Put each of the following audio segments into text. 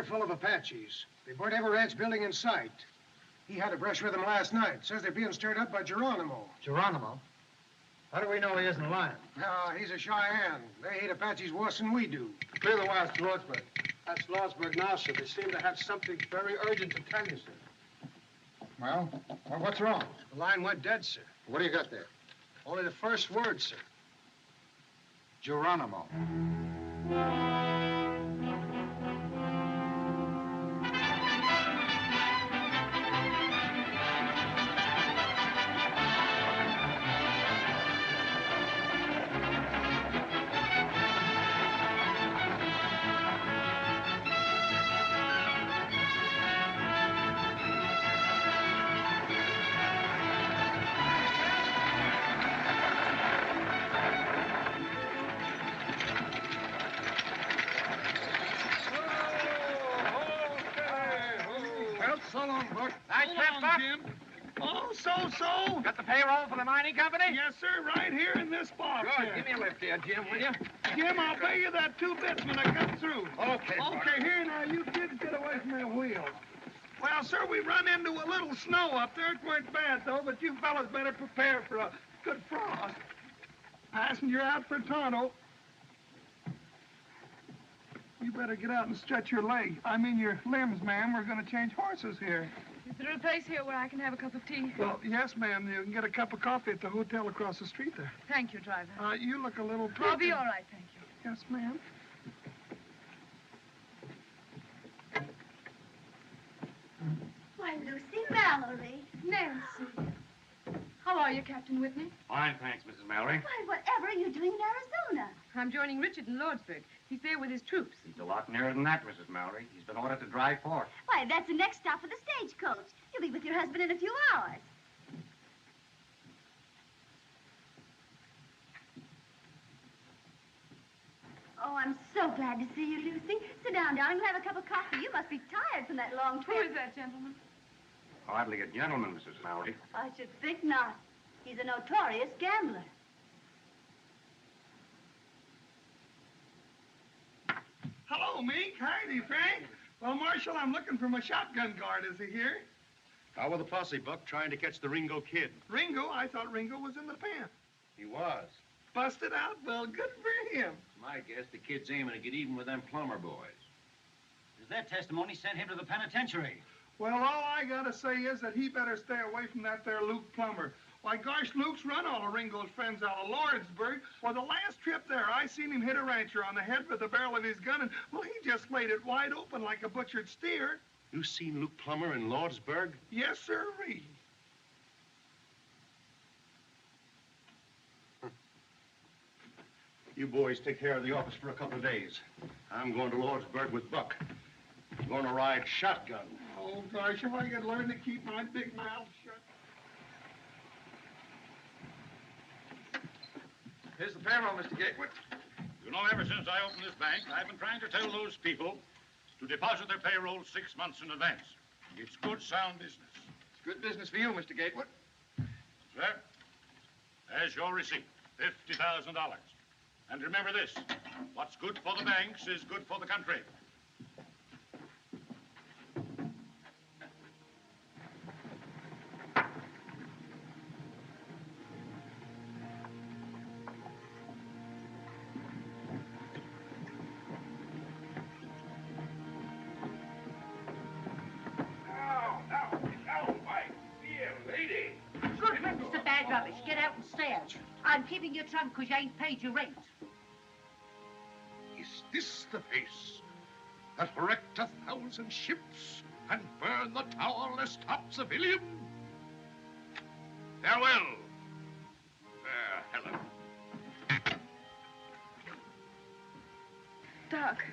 they're full of Apaches. They burnt every ranch building in sight. He had a brush with them last night. Says they're being stirred up by Geronimo. Geronimo? How do we know he isn't lying? No, he's a Cheyenne. They hate Apaches worse than we do. Clear the wires to Lordsburg. That's Lordsburg now, sir. They seem to have something very urgent to tell you, sir. Well, what's wrong? The line went dead, sir. What do you got there? Only the first word, sir. Geronimo. So? Got the payroll for the mining company? Yes, sir, right here in this box. Good. Here. Give me a lift here, Jim, will you? Jim, I'll pay you that 2 bits when I come through. Okay, Okay, here now, you kids get away from that wheel. Well, sir, we run into a little snow up there. It weren't bad, though, but you fellas better prepare for a good frost. Passenger out for Toronto. You better get out and stretch your leg. I mean your limbs, ma'am. We're going to change horses here. Is there a place here where I can have a cup of tea? Well, yes, ma'am. You can get a cup of coffee at the hotel across the street there. Thank you, driver. You look a little... I'll be all right, thank you. Yes, ma'am. Why, Lucy Mallory. Nancy. How are you, Captain Whitney? Fine, thanks, Mrs. Mallory. Why, whatever are you doing in Arizona? I'm joining Richard in Lordsburg. He's there with his troops. He's a lot nearer than that, Mrs. Mallory. He's been ordered to drive forth. Why, that's the next stop for the stagecoach. You'll be with your husband in a few hours. Oh, I'm so glad to see you, Lucy. Sit down, darling. We'll have a cup of coffee. You must be tired from that long trip. Who is that gentleman? Hardly a gentleman, Mrs. Mallory. I should think not. He's a notorious gambler. Hello, Meek. Heidi, Frank. Well, Marshal, I'm looking for my shotgun guard. Is he here? How with the posse, Buck, trying to catch the Ringo Kid? Ringo? I thought Ringo was in the pen. He was. Busted out? Well, good for him. My guess the kid's aiming to get even with them plumber boys. Does that testimony send him to the penitentiary? Well, all I gotta say is that he better stay away from that there Luke Plummer. Why, gosh, Luke's run all of Ringo's friends out of Lordsburg. Well, the last trip there, I seen him hit a rancher on the head with the barrel of his gun, and, well, he just laid it wide open like a butchered steer. You seen Luke Plummer in Lordsburg? Yes, sirree. You boys take care of the office for a couple of days. I'm going to Lordsburg with Buck. I'm going to ride shotgun. Oh, gosh, if I could learn to keep my big mouth shut. Here's the payroll, Mr. Gatewood. You know, ever since I opened this bank, I've been trying to tell those people to deposit their payroll 6 months in advance. It's good, sound business. It's good business for you, Mr. Gatewood. Sir, there's your receipt, $50,000. And remember this, what's good for the banks is good for the country. Get out and stand. I'm keeping your trunk because you ain't paid your rent. Is this the face that wrecked 1,000 ships and burned the towerless top civilian? Farewell, fair Helen. Doc.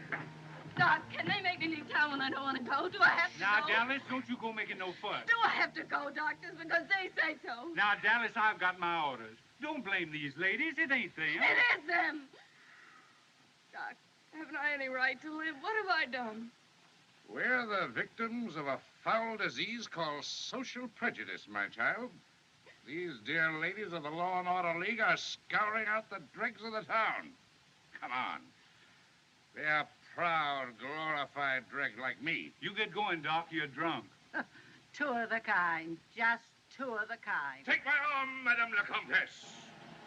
Doc, can they make me leave town when I don't want to go? Do I have to Now, go? Dallas, don't you go making no fuss. Do I have to go, Doc, just because they say so? Now, Dallas, I've got my orders. Don't blame these ladies. It ain't them. It is them. Doc, haven't I any right to live? What have I done? We're the victims of a foul disease called social prejudice, my child. These dear ladies of the Law and Order League are scouring out the dregs of the town. Come on. They're proud, glorified dreg like me. You get going, Doc. You're drunk. Two of the kind. Just two of the kind. Take my arm, Madame la Comtesse.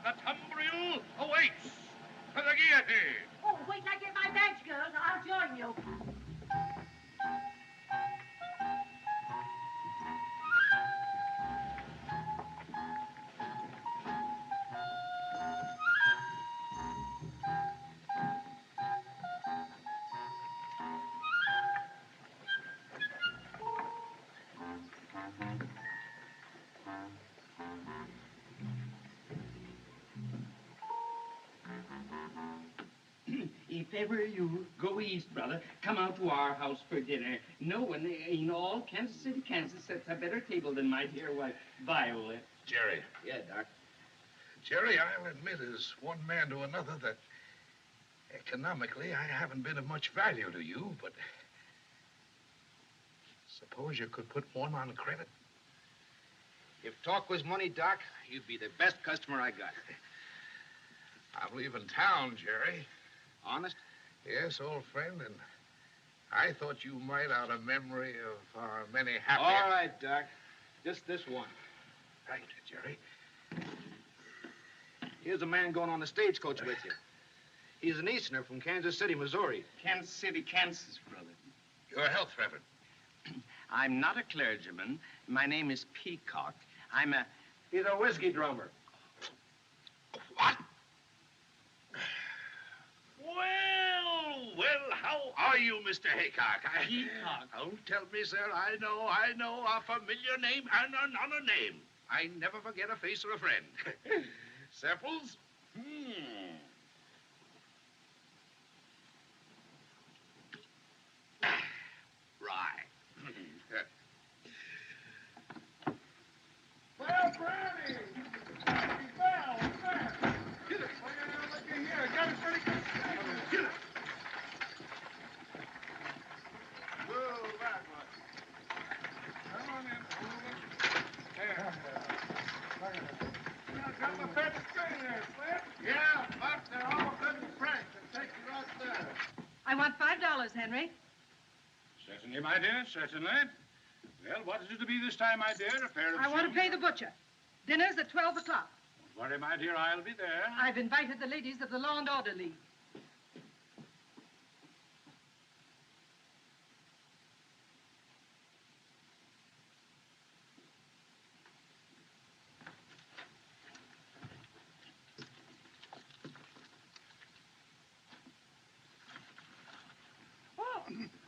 The tumbril awaits for the guillotine. Oh, wait till I get my badge, girls. I'll join you. If ever you go east, brother, come out to our house for dinner. No one in all Kansas City, Kansas sets a better table than my dear wife, Viola. Jerry. Yeah, Doc. Jerry, I'll admit as one man to another that economically I haven't been of much value to you, but suppose you could put one on credit. If talk was money, Doc, you'd be the best customer I got. I'm leaving town, Jerry. Honest? Yes, old friend, and I thought you might, out of memory of our many happy... All right, Doc. Just this one. Right, Jerry. Here's a man going on the stagecoach with you. He's an Easterner from Kansas City, Missouri. Kansas City, Kansas, brother. Your health, Trevor. I'm not a clergyman. My name is Peacock. He's a whiskey drummer. What? Well, how are you, Mr. Haycock? Peacock. Don't tell me, sir. I know a familiar name and another name. I never forget a face or a friend. Samples? Right. Well, Brownie! Happy Bell, what's that? Get it. Look at here. Got a pretty good steak. Get it. Whoa, that one. Come on in. Move it. There. Got my pet string there, Flint? Yeah, but they're all good and frank. They take you right there. I want $5, Henry. Certainly, my dear, certainly. Well, what is it to be this time, my dear? A pair of I want to shoes? pay the butcher. Dinner's at 12 o'clock. Don't worry, my dear, I'll be there. I've invited the ladies of the Law and Order League.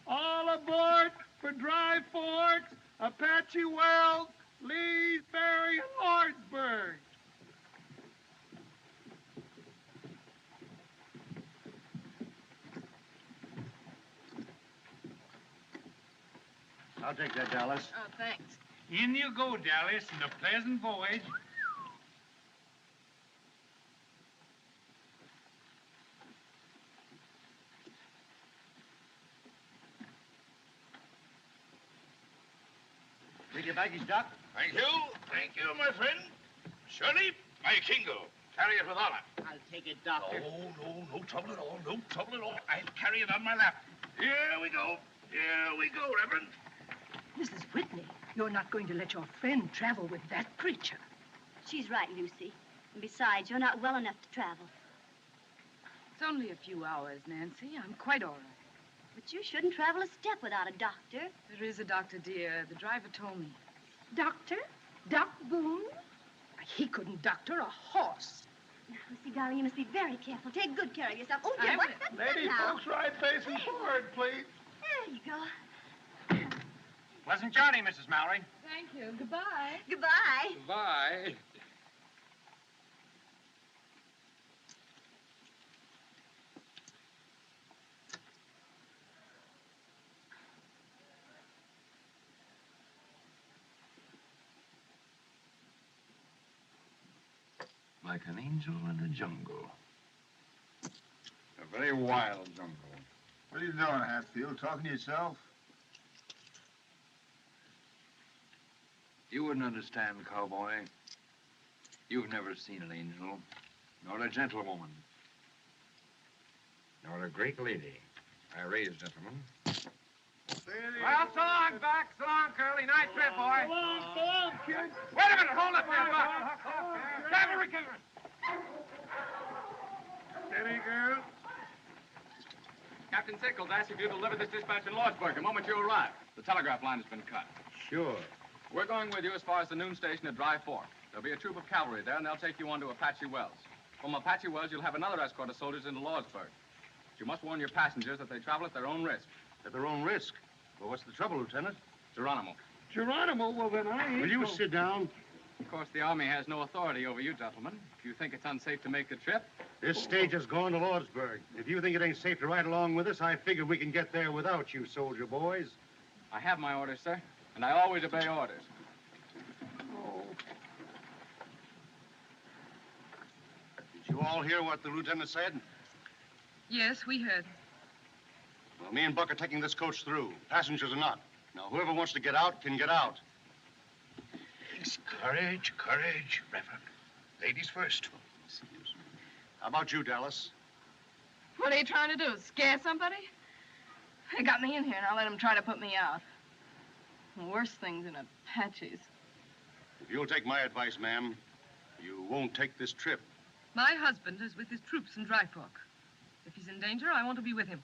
All aboard for Dry Forks, Apache Wells, Leesbury, and Lordsburg. I'll take that, Dallas. Oh, thanks. In you go, Dallas, and a pleasant voyage. Take your baggage, Doc. Thank you, my friend. Shirley, my Kingo. Carry it with honor. I'll take it, Doctor. No trouble at all. No trouble at all. I'll carry it on my lap. Here we go, Reverend. Mrs. Whitney, you're not going to let your friend travel with that creature. She's right, Lucy. And besides, you're not well enough to travel. It's only a few hours, Nancy. I'm quite all right. But you shouldn't travel a step without a doctor. There is a doctor, dear. The driver told me. Doctor? Doc Boone? He couldn't doctor a horse. Now, Lucy, darling, you must be very careful. Take good care of yourself. Oh, dear, I what's will. that Lady now? folks, right facing forward, please. There you go. Pleasant journey, Mrs. Mallory. Thank you. Goodbye. Goodbye. Bye. Like an angel in the jungle. A very wild jungle. What are you doing, Hatfield? Talking to yourself? You wouldn't understand, cowboy. You've never seen an angel, nor a gentlewoman, nor a great lady. I raise, gentlemen. Well, so long, Buck. So long, Curly. Nice trip, boy. So long, kid. Wait a minute. Hold up there, Buck. Cavalry cannon. Steady, girl. Captain Sickles asked if you deliver this dispatch in Lordsburg the moment you arrive. The telegraph line has been cut. Sure. We're going with you as far as the noon station at Dry Fork. There'll be a troop of cavalry there, and they'll take you on to Apache Wells. From Apache Wells, you'll have another escort of soldiers into Lordsburg. But you must warn your passengers that they travel at their own risk. At their own risk? Well, what's the trouble, Lieutenant? Geronimo. Geronimo? Well, then I ain't Will you sit down? Of course, the Army has no authority over you, gentlemen. If you think it's unsafe to make the trip... This stage is going to Lordsburg. If you think it ain't safe to ride along with us, I figure we can get there without you, soldier boys. I have my orders, sir, and I always obey orders. Did you all hear what the lieutenant said? Yes, we heard. Well, me and Buck are taking this coach through. Passengers are not. Now, whoever wants to get out can get out. Courage, courage, Reverend. Ladies first. How about you, Dallas? What are you trying to do, scare somebody? They got me in here, and I'll let them try to put me out. Worse things than Apaches. If you'll take my advice, ma'am, you won't take this trip. My husband is with his troops in Dry Fork. If he's in danger, I want to be with him.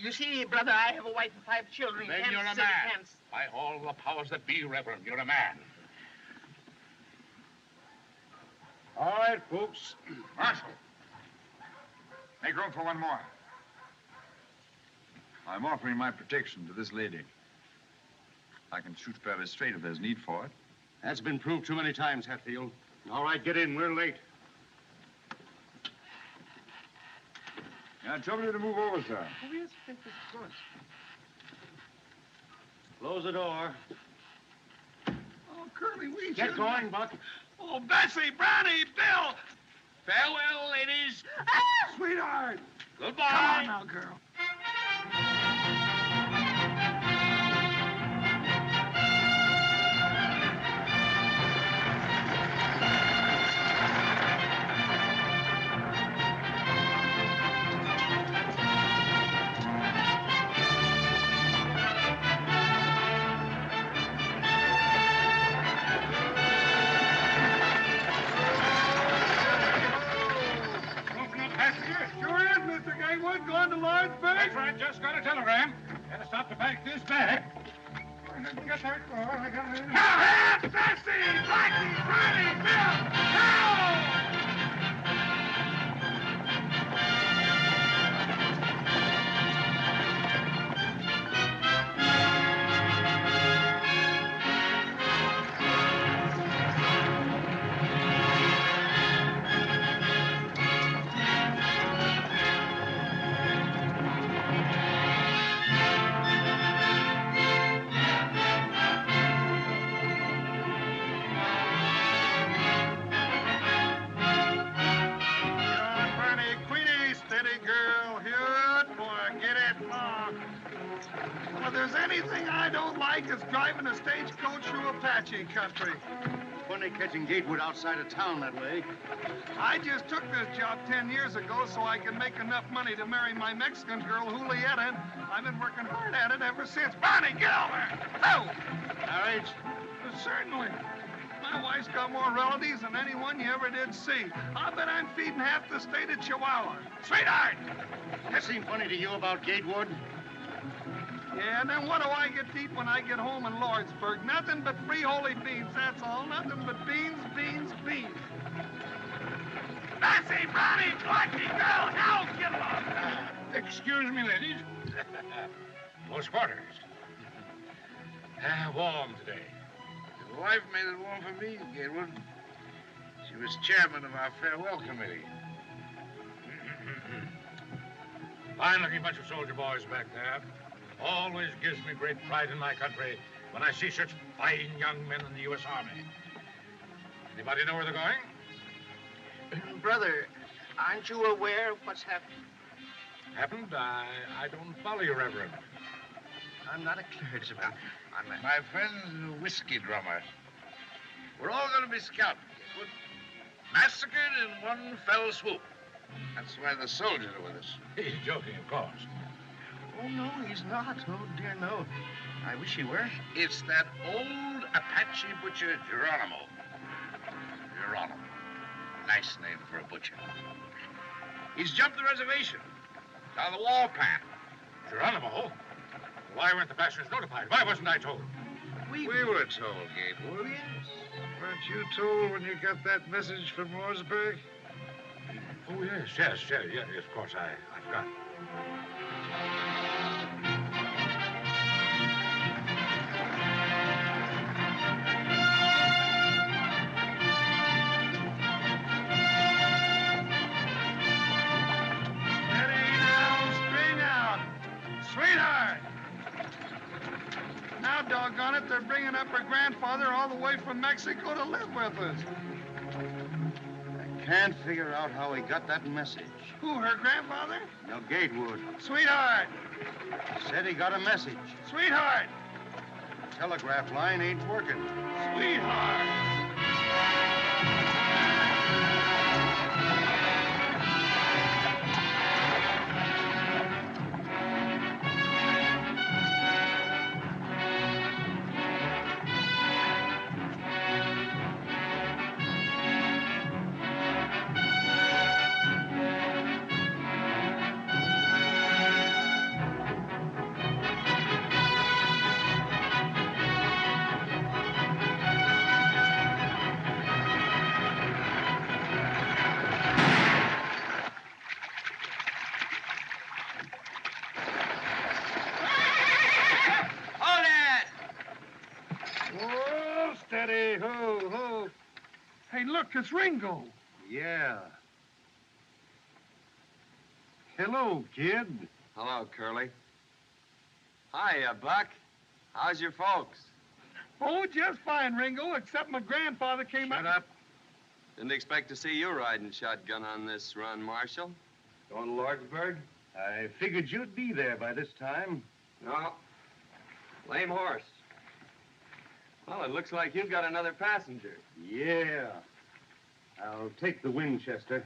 You see, brother, I have a wife and 5 children. Then Kansas you're a City, man. Kansas. By all the powers that be, Reverend, you're a man. All right, folks. Marshal, make room for one more. I'm offering my protection to this lady. I can shoot fairly straight if there's need for it. That's been proved too many times, Hatfield. All right, get in. We're late. Yeah, trouble you to move over, sir. Oh, yes, of course. Close the door. Oh, Curly, we Get should... going, Buck. Oh, Bessie, Brownie, Bill! Farewell, ladies. Ah! Sweetheart! Goodbye. Come on now, girl. Sure is, Mr. Gatewood. Going to Lordsburg? That's right, just got a telegram. Gotta stop to pack this bag. Get that car. I got it. Now, Bessie! Blackie! Brownie! Bill! Now! If there's anything I don't like, it's driving a stagecoach through Apache country. Funny catching Gatewood outside of town that way. I just took this job 10 years ago so I can make enough money to marry my Mexican girl, Julieta, and I've been working hard at it ever since. Bonnie, get over! Oh! Marriage? Certainly. My wife's got more relatives than anyone you ever did see. I bet I'm feeding half the state of Chihuahua. Sweetheart! That seem funny to you about Gatewood? Yeah, and then what do I get to eat when I get home in Lordsburg? Nothing but free holy beans, that's all. Nothing but beans, beans, beans. Bessie, Brownie, Blackie, girl, now get along. Excuse me, ladies. Close quarters. Warm today. Your wife made it warm for me, Gatewood. She was chairman of our farewell committee. Fine-looking bunch of soldier boys back there. Always gives me great pride in my country when I see such fine young men in the U.S. Army. Anybody know where they're going? Brother, aren't you aware of what's happened? Happened? I don't follow you, Reverend. I'm not a clergyman. My friend's a whiskey drummer. We're all going to be scalped, Gatewood. Massacred in one fell swoop. That's why the soldiers are with us. He's joking, of course. Oh, no, he's not. Oh, dear, no. I wish he were. It's that old Apache butcher, Geronimo. Geronimo. Nice name for a butcher. He's jumped the reservation. Down the warpath. Geronimo? Why weren't the passengers notified? Why wasn't I told? We were told, Gatewood. Yes. Weren't you told when you got that message from Lordsburg? Oh, yes, of course, I forgot. Sweetheart! Now, doggone it, they're bringing up her grandfather all the way from Mexico to live with us. I can't figure out how he got that message. Who, her grandfather? No, Gatewood. Sweetheart! Said he got a message. Sweetheart! Telegraph line ain't working. Sweetheart! Steady, ho, ho. Hey, look, it's Ringo. Yeah. Hello, kid. Hello, Curly. Hiya, Buck. How's your folks? Oh, just fine, Ringo, except my grandfather came Shut up. Didn't expect to see you riding shotgun on this run, Marshal. Going to Lordsburg? I figured you'd be there by this time. No. Lame horse. Well, it looks like you've got another passenger. Yeah. I'll take the Winchester.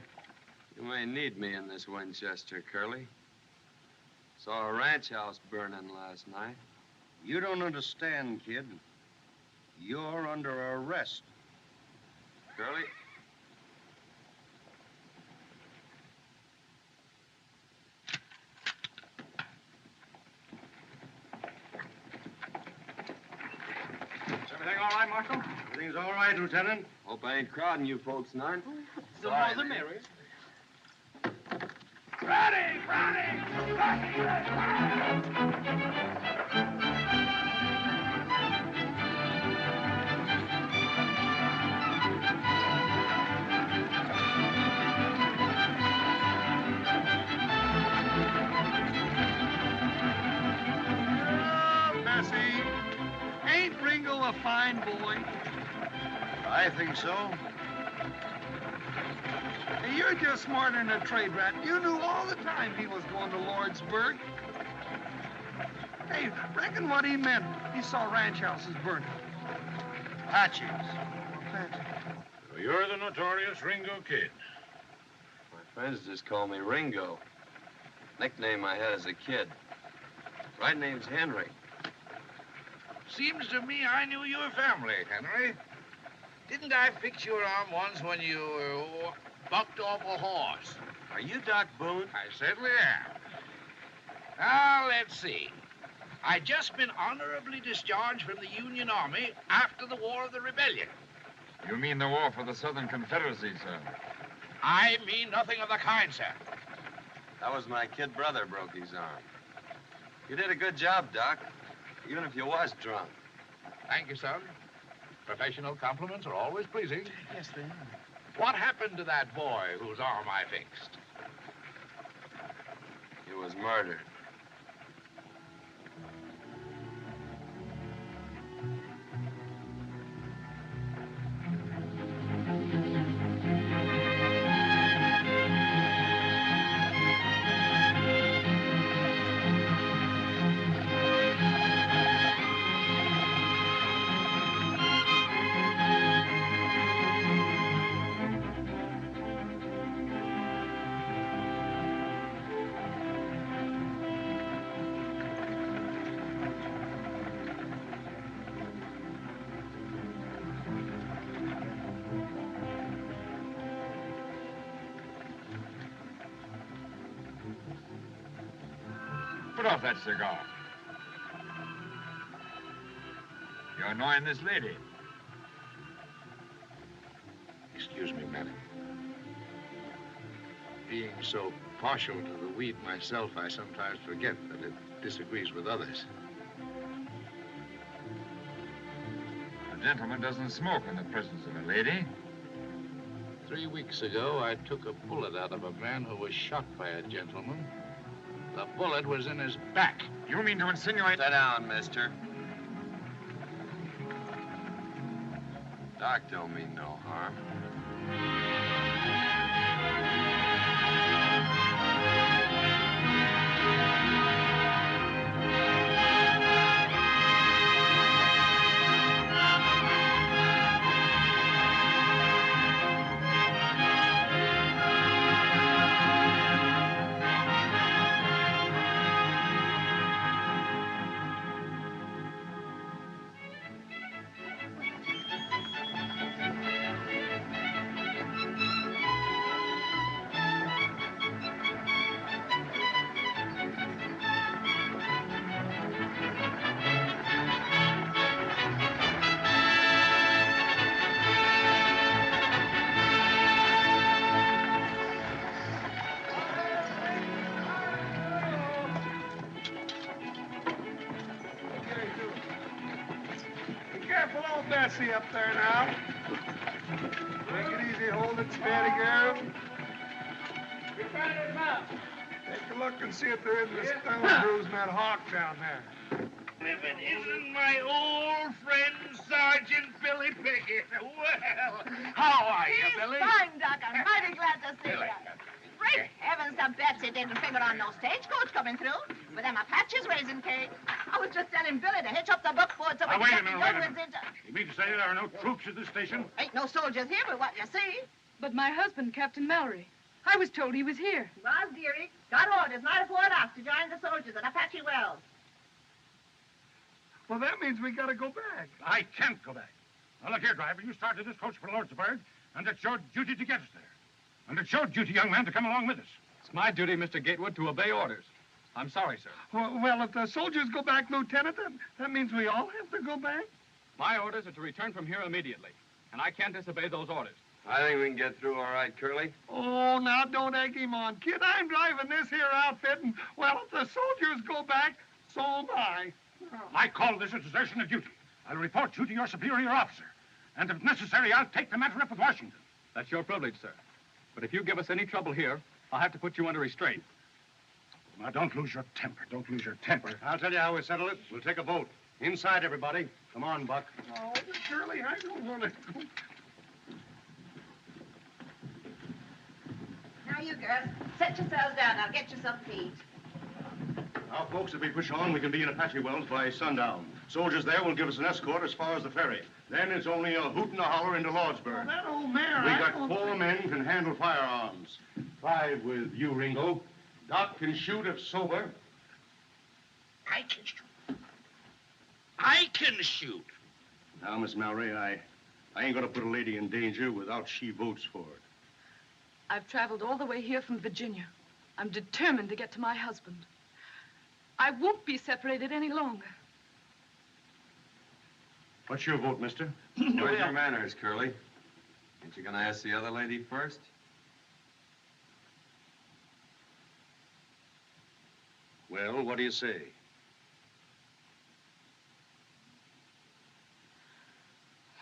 You may need me in this Winchester, Curly. Saw a ranch house burning last night. You don't understand, kid. You're under arrest. Curly? Is everything all right, Marshal? Everything's all right, Lieutenant. Hope I ain't crowding you folks, none. The more the merrier. Ready, ready! Bessie, ain't Ringo a fine boy? I think so. Hey, you're just smarter than a trade rat. You knew all the time he was going to Lordsburg. Hey, reckon what he meant. He saw ranch houses burning. Apaches. So you're the notorious Ringo Kid. My friends just call me Ringo. Nickname I had as a kid. Right name's Henry. Seems to me I knew your family, Henry. Didn't I fix your arm once when you bucked off a horse? Are you Doc Boone? I certainly am. Now, let's see. I just been honorably discharged from the Union Army after the War of the Rebellion. You mean the war for the Southern Confederacy, sir? I mean nothing of the kind, sir. That was my kid brother broke his arm. You did a good job, Doc, even if you was drunk. Thank you, son. Professional compliments are always pleasing. Yes, they are. What happened to that boy whose arm I fixed? He was murdered. Put off that cigar. You're annoying this lady. Excuse me, madam. Being so partial to the weed myself, I sometimes forget that it disagrees with others. A gentleman doesn't smoke in the presence of a lady. 3 weeks ago, I took a bullet out of a man who was shot by a gentleman. The bullet was in his back. You mean to insinuate... Sit down, mister. Doc don't mean no harm. Bessie up there now. Take it easy, hold it steady, girl. Take a look and see if there isn't a stone bruise in that hawk down there. If it isn't my old friend, Sergeant Billy Pickett. Well, how are you, Billy? Fine, Doc. I'm mighty glad to see you. Great heavens, the Betsy didn't figure on no stagecoach coming through. With them Apaches raising cake. I was just telling Billy to hitch up the buckboard so we Wait can a minute, wait a minute. You mean to say there are no troops at this station? Ain't no soldiers here but what you see. But my husband, Captain Mallory, I was told he was here. Was, dearie. Got orders night before off to join the soldiers at Apache Wells. Well, that means we gotta go back. I can't go back. Now, look here, driver. You started this coach for Lordsburg, and it's your duty to get us there. And it's your duty, young man, to come along with us. It's my duty, Mr. Gatewood, to obey orders. I'm sorry, sir. Well, if the soldiers go back, Lieutenant, that means we all have to go back? My orders are to return from here immediately, and I can't disobey those orders. I think we can get through all right, Curly. Oh, now don't egg him on, kid. I'm driving this here outfit, and, well, if the soldiers go back, so am I. I call this a desertion of duty. I'll report you to your superior officer. And if necessary, I'll take the matter up with Washington. That's your privilege, sir. But if you give us any trouble here, I'll have to put you under restraint. Now, don't lose your temper. Don't lose your temper. I'll tell you how we settle it. We'll take a vote. Inside, everybody. Come on, Buck. Oh, Shirley, I don't want to go. Now, you girls, set yourselves down. I'll get you some feed. Now, folks, if we push on, we can be in Apache Wells by sundown. Soldiers there will give us an escort as far as the ferry. Then it's only a hoot and a holler into Lordsburg. Well, that old mare, We got 4 men can handle firearms. 5 with you, Ringo. Doc can shoot if sober. I can shoot. I can shoot. Now, Miss Mallory, I ain't gonna put a lady in danger without she votes for it. I've traveled all the way here from Virginia. I'm determined to get to my husband. I won't be separated any longer. What's your vote, mister? Where's your manners, Curly? Ain't you gonna ask the other lady first? Well, what do you say?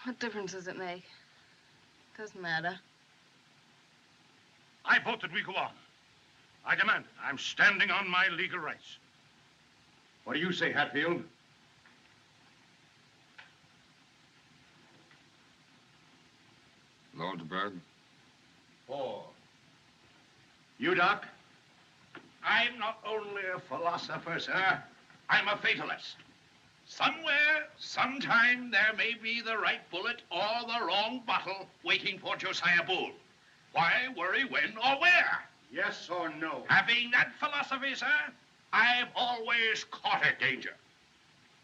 What difference does it make? Doesn't matter. I vote that we go on. I demand it. I'm standing on my legal rights. What do you say, Hatfield? Lordsburg? 4. You, Doc? I'm not only a philosopher, sir. I'm a fatalist. Somewhere, sometime, there may be the right bullet or the wrong bottle waiting for Josiah Boone. Why worry when or where? Yes or no? Having that philosophy, sir, I've always courted danger.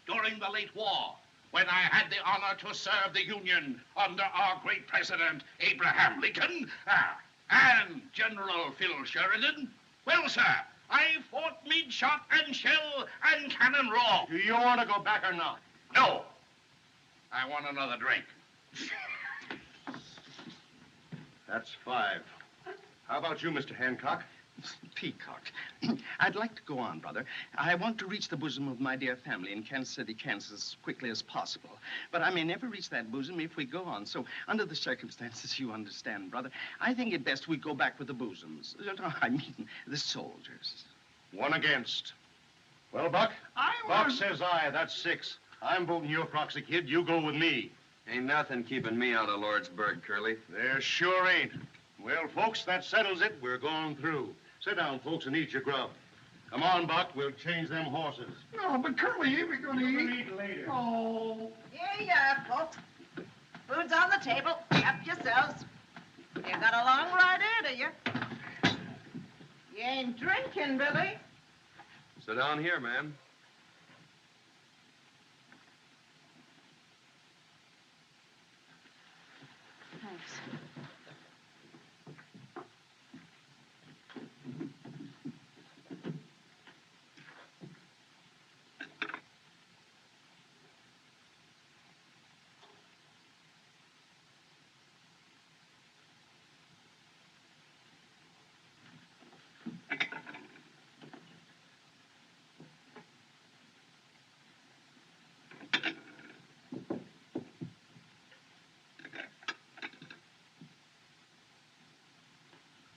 During the late war, when I had the honor to serve the Union under our great president, Abraham Lincoln, and General Phil Sheridan, well, sir, I fought mead shot and shell and cannon raw. Do you want to go back or not? No. I want another drink. That's 5. How about you, Mr. Hancock? Peacock. I'd like to go on, brother. I want to reach the bosom of my dear family in Kansas City, Kansas, as quickly as possible. But I may never reach that bosom if we go on. So, under the circumstances, you understand, brother, I think it best we go back with the bosoms. I mean, the soldiers. 1 against. Well, Buck? Buck says aye. That's 6. I'm voting your proxy, kid. You go with me. Ain't nothing keeping me out of Lordsburg, Curly. There sure ain't. Well, folks, that settles it. We're going through. Sit down, folks, and eat your grub. Come on, Buck. We'll change them horses. No, but Curly, ain't we going to eat? Eat later. Oh. Here you are, folks. Food's on the table. Help yourselves. You got a long ride ahead of you. You ain't drinking, Billy. Sit down here, man. Thanks.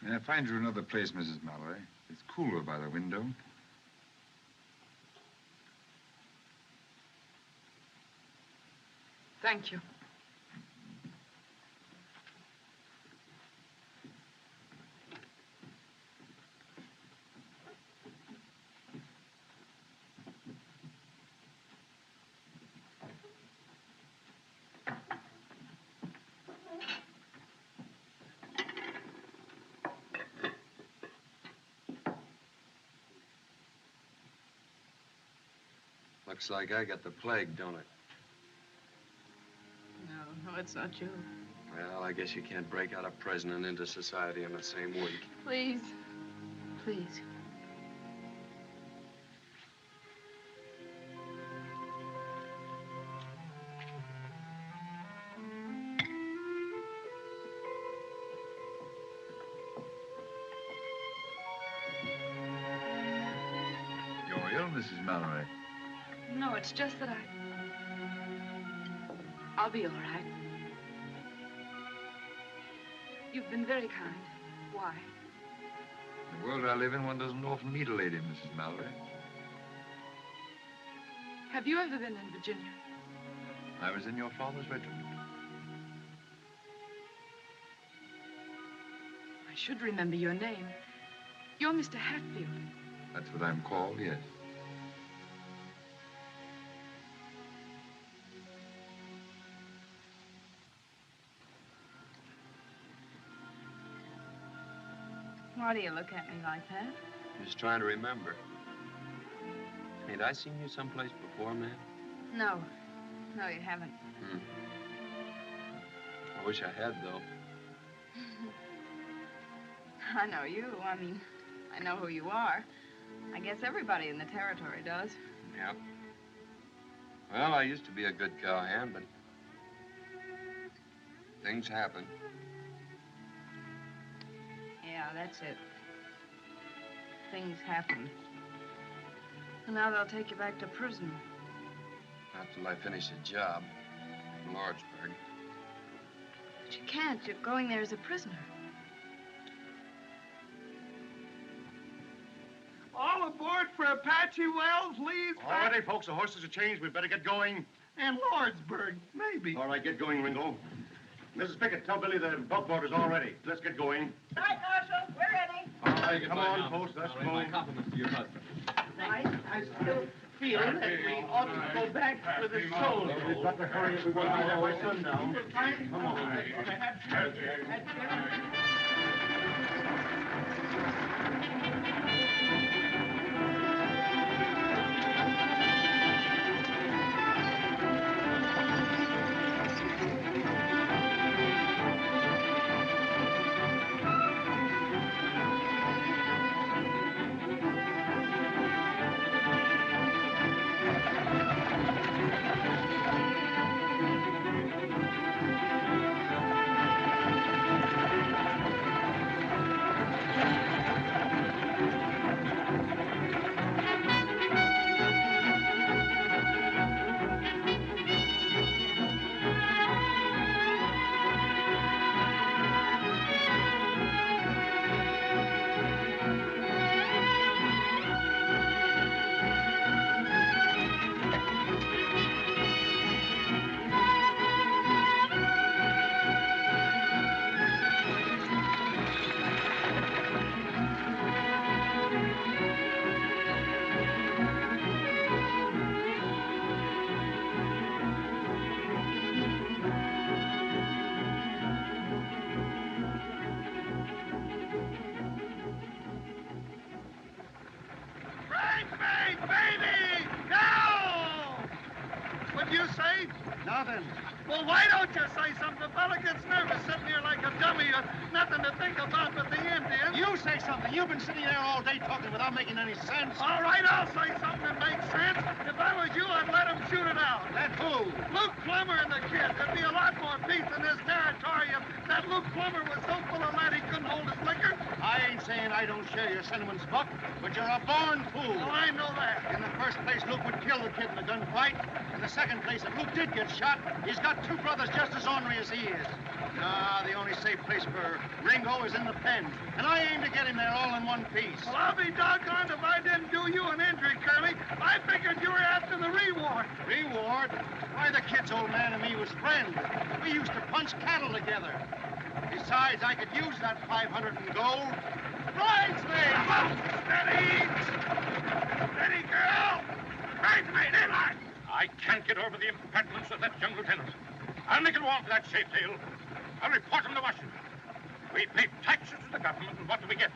May I find you another place, Mrs. Mallory? It's cooler by the window. Thank you. Looks like I got the plague, don't it? No, it's not you. Well, I guess you can't break out of prison and into society in the same week. Please. Please. You're ill, Mrs. Mallory. No, it's just that I'll be all right. You've been very kind. Why? The world I live in, one doesn't often meet a lady, Mrs. Mallory. Have you ever been in Virginia? I was in your father's regiment. I should remember your name. You're Mr. Hatfield. That's what I'm called, yes. Why do you look at me like that? Just trying to remember. Ain't I seen you someplace before, man? No. No, you haven't. I wish I had, though. I know you. I mean, I know who you are. I guess everybody in the territory does. Yeah. Well, I used to be a good cowhand, but things happen. Yeah, that's it. Things happen. And now they'll take you back to prison. Not till I finish the job in Lordsburg. But you can't. You're going there as a prisoner. All aboard for Apache Wells, Lee's. All righty, folks. The horses are changed. We better get going. And Lordsburg, maybe. All right, get going, Ringo. Mrs. Pickett, tell Billy the buckboard is all ready. Let's get going. Right, Marshal, we're ready. All right, come on, folks. Let's go. My compliments to your husband. I still feel that we ought to go back for the soldiers. We've got to hurry if we want to be there by sundown. Come on. Nothing. Well, why don't you say something? The fella gets nervous sitting here like a dummy. Nothing to think about but the Indians. You say something. You've been sitting there all day talking without making any sense. All right, I'll say something that makes sense. If I was you, I'd let him shoot it out. Let who? Luke Plummer and the kid. There'd be a lot more peace in this territory if that Luke Plummer was so full of lead he couldn't hold his liquor. I ain't saying I don't share your sentiments, Buck, but you're a born fool. Well, I know that. In the first place, Luke would kill the kid in a gunfight. In the second place, if Luke did get shot, he's got two brothers just as ornery as he is. Nah, the only safe place for Ringo is in the pen, and I aim to get him there all in one piece. Well, I'll be doggone if I didn't do you an injury, Curly. I figured you were after the reward. Reward? Why, the kid's old man and me was friends. We used to punch cattle together. Besides, I could use that 500 in gold. Bridesmaid! Steady! Steady, girl! Bridesmaid, in line! I can't get over the impertinence of that young lieutenant. I'll make it warm for that shavetail. I'll report him to Washington. We pay taxes to the government, and what do we get?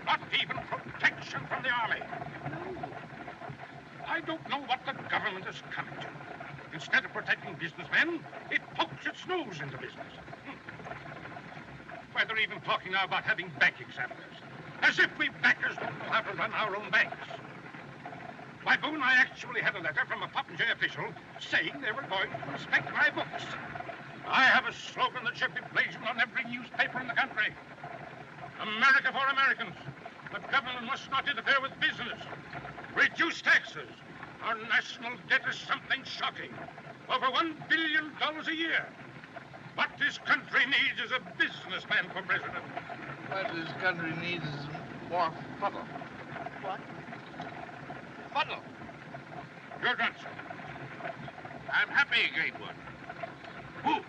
Not even protection from the army. No. I don't know what the government is coming to. Instead of protecting businessmen, it pokes its nose into business. Why, they're even talking now about having bank examiners. As if we bankers don't know how to run our own banks. Why, Boone, I actually had a letter from a Popinjay official saying they were going to inspect my books. I have a slogan that should be blazoned on every newspaper in the country. America for Americans. The government must not interfere with business. Reduce taxes. Our national debt is something shocking. Over $1 billion a year. What this country needs is a businessman for president. What this country needs is more fuddle. What? Fuddle. You're done, sir. I'm happy, great one. Who?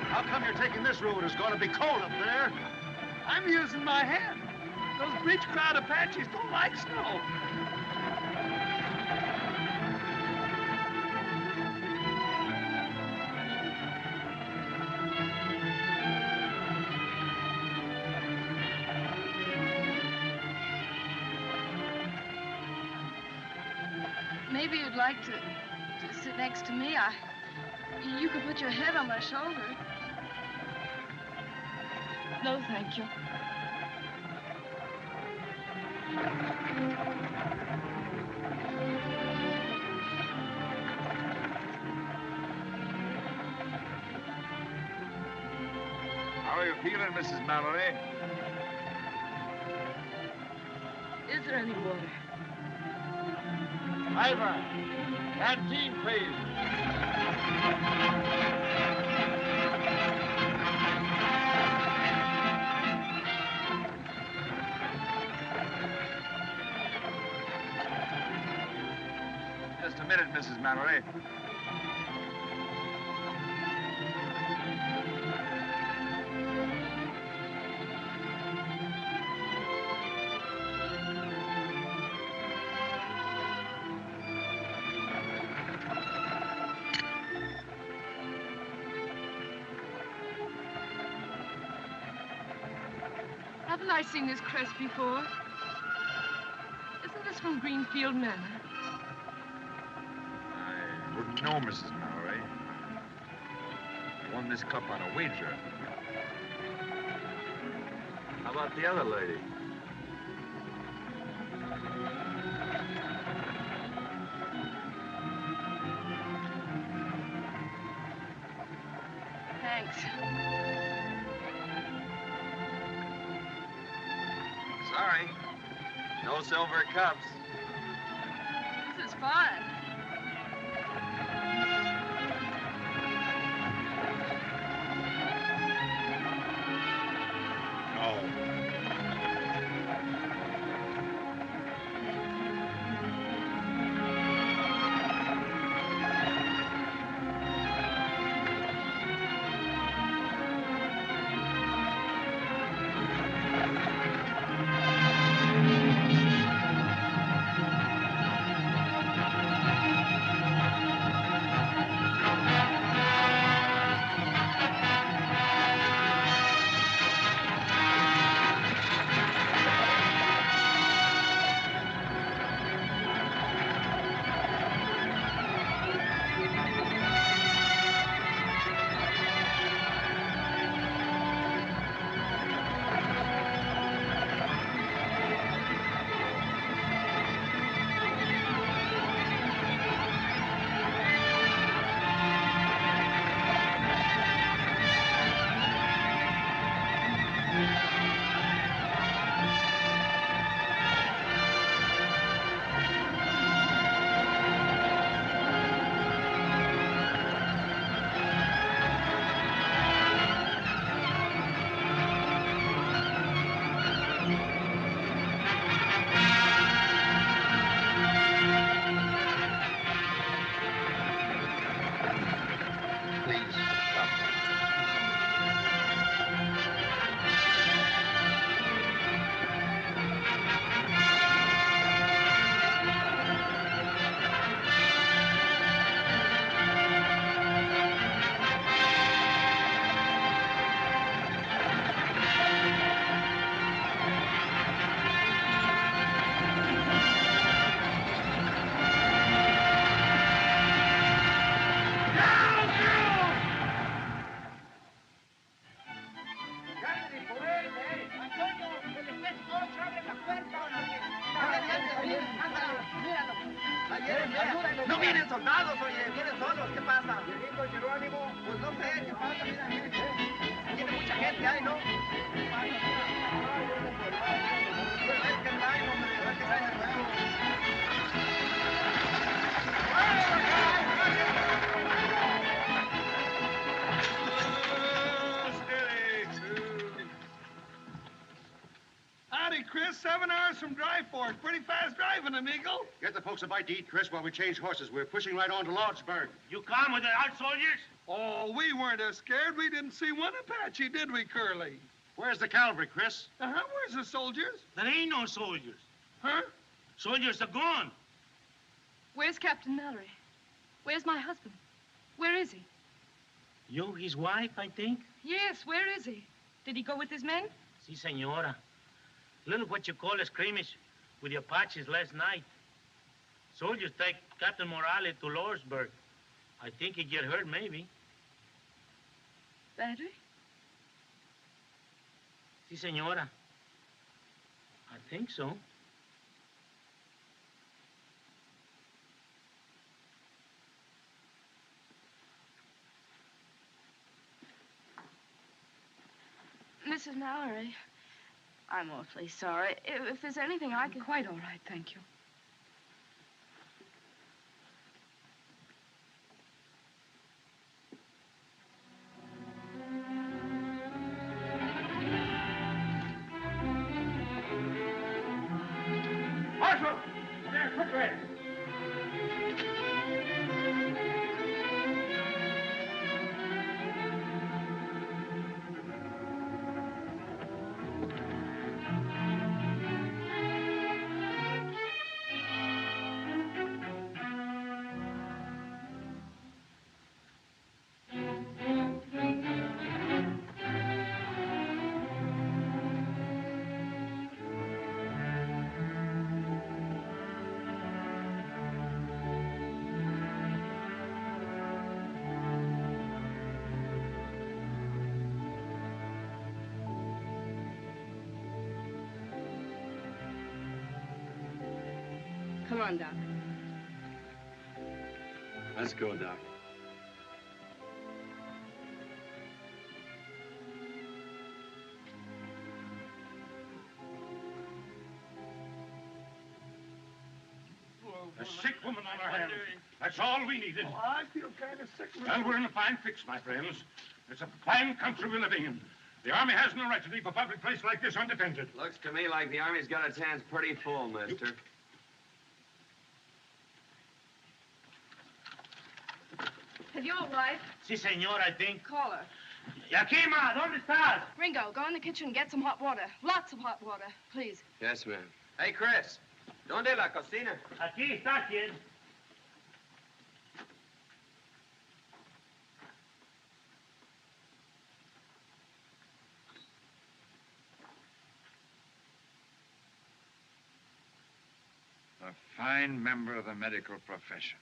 How come you're taking this road? It's going to be cold up there. I'm using my hand. Those breech crowd Apaches don't like snow. Maybe you'd like to sit next to me. You could put your head on my shoulder. No, thank you. How are you feeling, Mrs. Mallory? Is there any water? Ivor, canteen, please. Just a minute, Mrs. Mallory. Haven't I seen this crest before? Isn't this from Greenfield Manor? I wouldn't know, Mrs. Mallory. I won this cup on a wager. How about the other lady? Thanks. Sorry. No silver cups. This is fun. No. vienen, vienen. No vienen soldados, oye, vienen solos. ¿Qué pasa? Viejito Geronimo. Pues no sé, ¿qué pasa? Mira, mira. Tiene mucha gente ahí, ¿no? ¿Qué pasa? Mira, a ver qué traen, hombre, a ver qué traen de nuevo. Howdy, Chris. 7 hours from Dry Fork. Pretty fast driving, amigo. Get the folks a bite to eat, Chris, while we change horses. We're pushing right on to Lordsburg. You come with the out soldiers? Oh, we weren't as scared. We didn't see one Apache, did we, Curly? Where's the cavalry, Chris? Where's the soldiers? There ain't no soldiers. Huh? Soldiers are gone. Where's Captain Mallory? Where's my husband? Where is he? You, his wife, I think? Yes, where is he? Did he go with his men? Si, senora. Little what you call a skirmish with the Apaches last night. Soldiers take Captain Morales to Lordsburg. I think he get hurt, maybe. Badly? Si, senora. I think so. Mrs. Mallory, I'm awfully sorry. If there's anything I can... Quite all right, thank you. Marshal! There, quickly! Come on, Doc. Let's go, Doc. A sick woman on our hands. That's all we needed. Oh, I feel kind of sick. Well, we're in a fine fix, my friends. It's a fine country we're living in. The Army has no right to leave a public place like this undefended. Looks to me like the Army's got its hands pretty full, mister. Have you a wife? Si, senor, I think. Call her. Yakima, ¿dónde estás? Ringo, go in the kitchen and get some hot water. Lots of hot water, please. Yes, ma'am. Hey, Chris. ¿Dónde la cocina? Aquí está, kid. A fine member of the medical profession.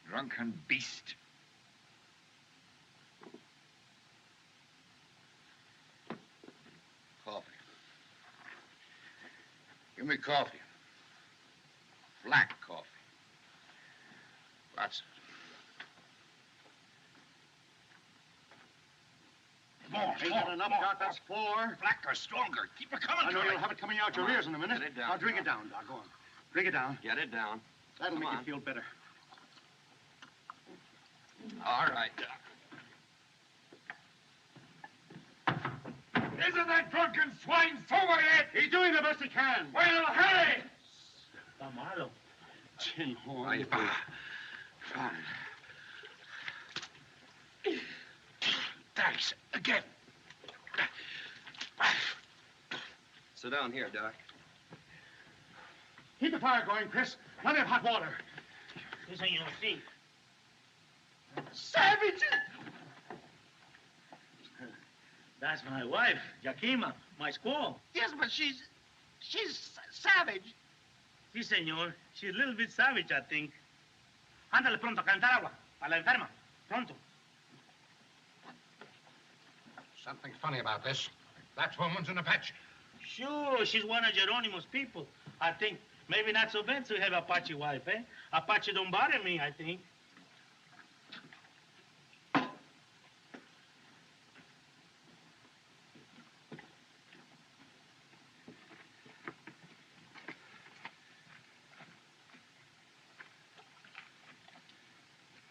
Drunken beast. Coffee. Give me coffee. Black coffee. Lots of it. More. Ain't that enough, Doc? That's 4. Blacker, stronger. Keep it coming. I know you'll have it coming out your ears in a minute. Get it down. Now drink it down, Doc. Go on. Drink it down. Get it down. That'll Come make on. you feel better. All right, Doc. Isn't that drunken swine sober yet? He's doing the best he can. Well, hurry! Está malo. Tin horn. Right, fine. Thanks. Again. Sit down here, Doc. Keep the fire going, Chris. Plenty of hot water. Si, senor, si. Savages! That's my wife, Yakima, my squaw. Yes, but she's savage. Si, senor. She's a little bit savage, I think. Ándale pronto, calentar agua. Para la enferma. Pronto. Something funny about this. That woman's an Apache. Sure, she's one of Geronimo's people. I think maybe not so bad to have Apache wife, eh? Apache don't bother me, I think.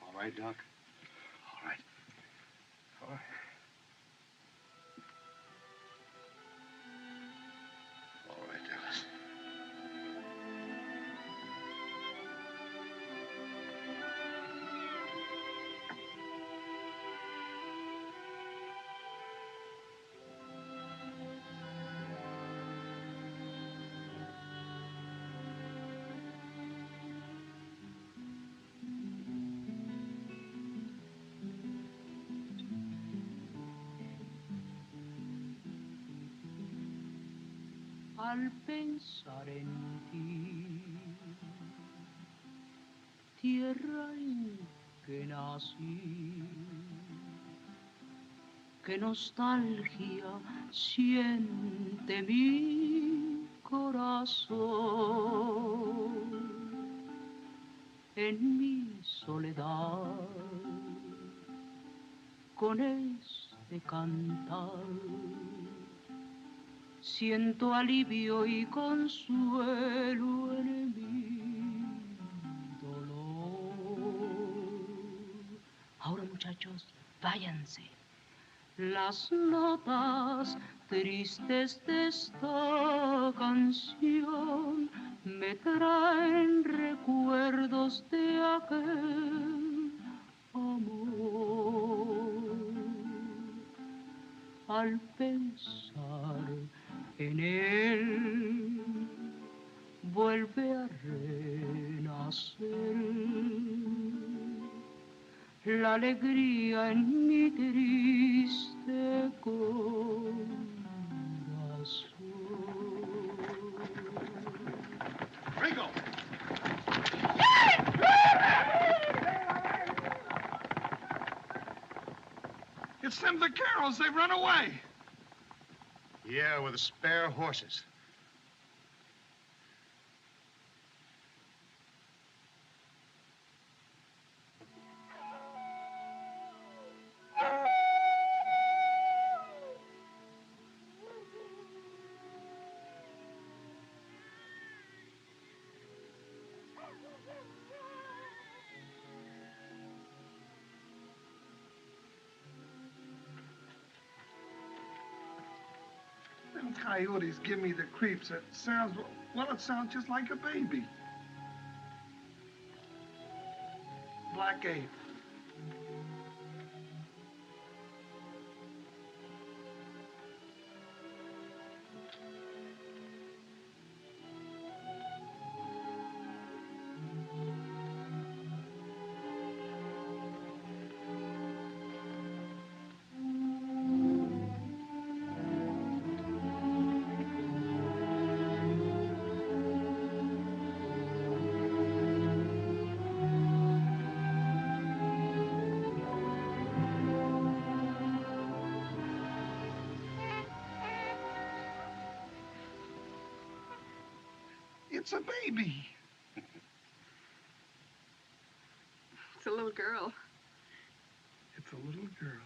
All right, Doc? All right. All right. All right, Dallas. Al pensar en ti, tierra en que nací, qué nostalgia siente mi corazón en mi soledad con este cantar. Siento alivio y consuelo en mi dolor. Ahora, muchachos, váyanse. Las notas tristes de esta canción me traen recuerdos de aquel amor. Al pensar en él, vuelve a renacer la alegría en mi triste corazón. Ringo! It's them vaqueros. They've run away. Yeah, with the spare horses. Them coyotes give me the creeps. It sounds, well, it sounds just like a baby. Black Ape. It's a baby. It's a little girl. It's a little girl.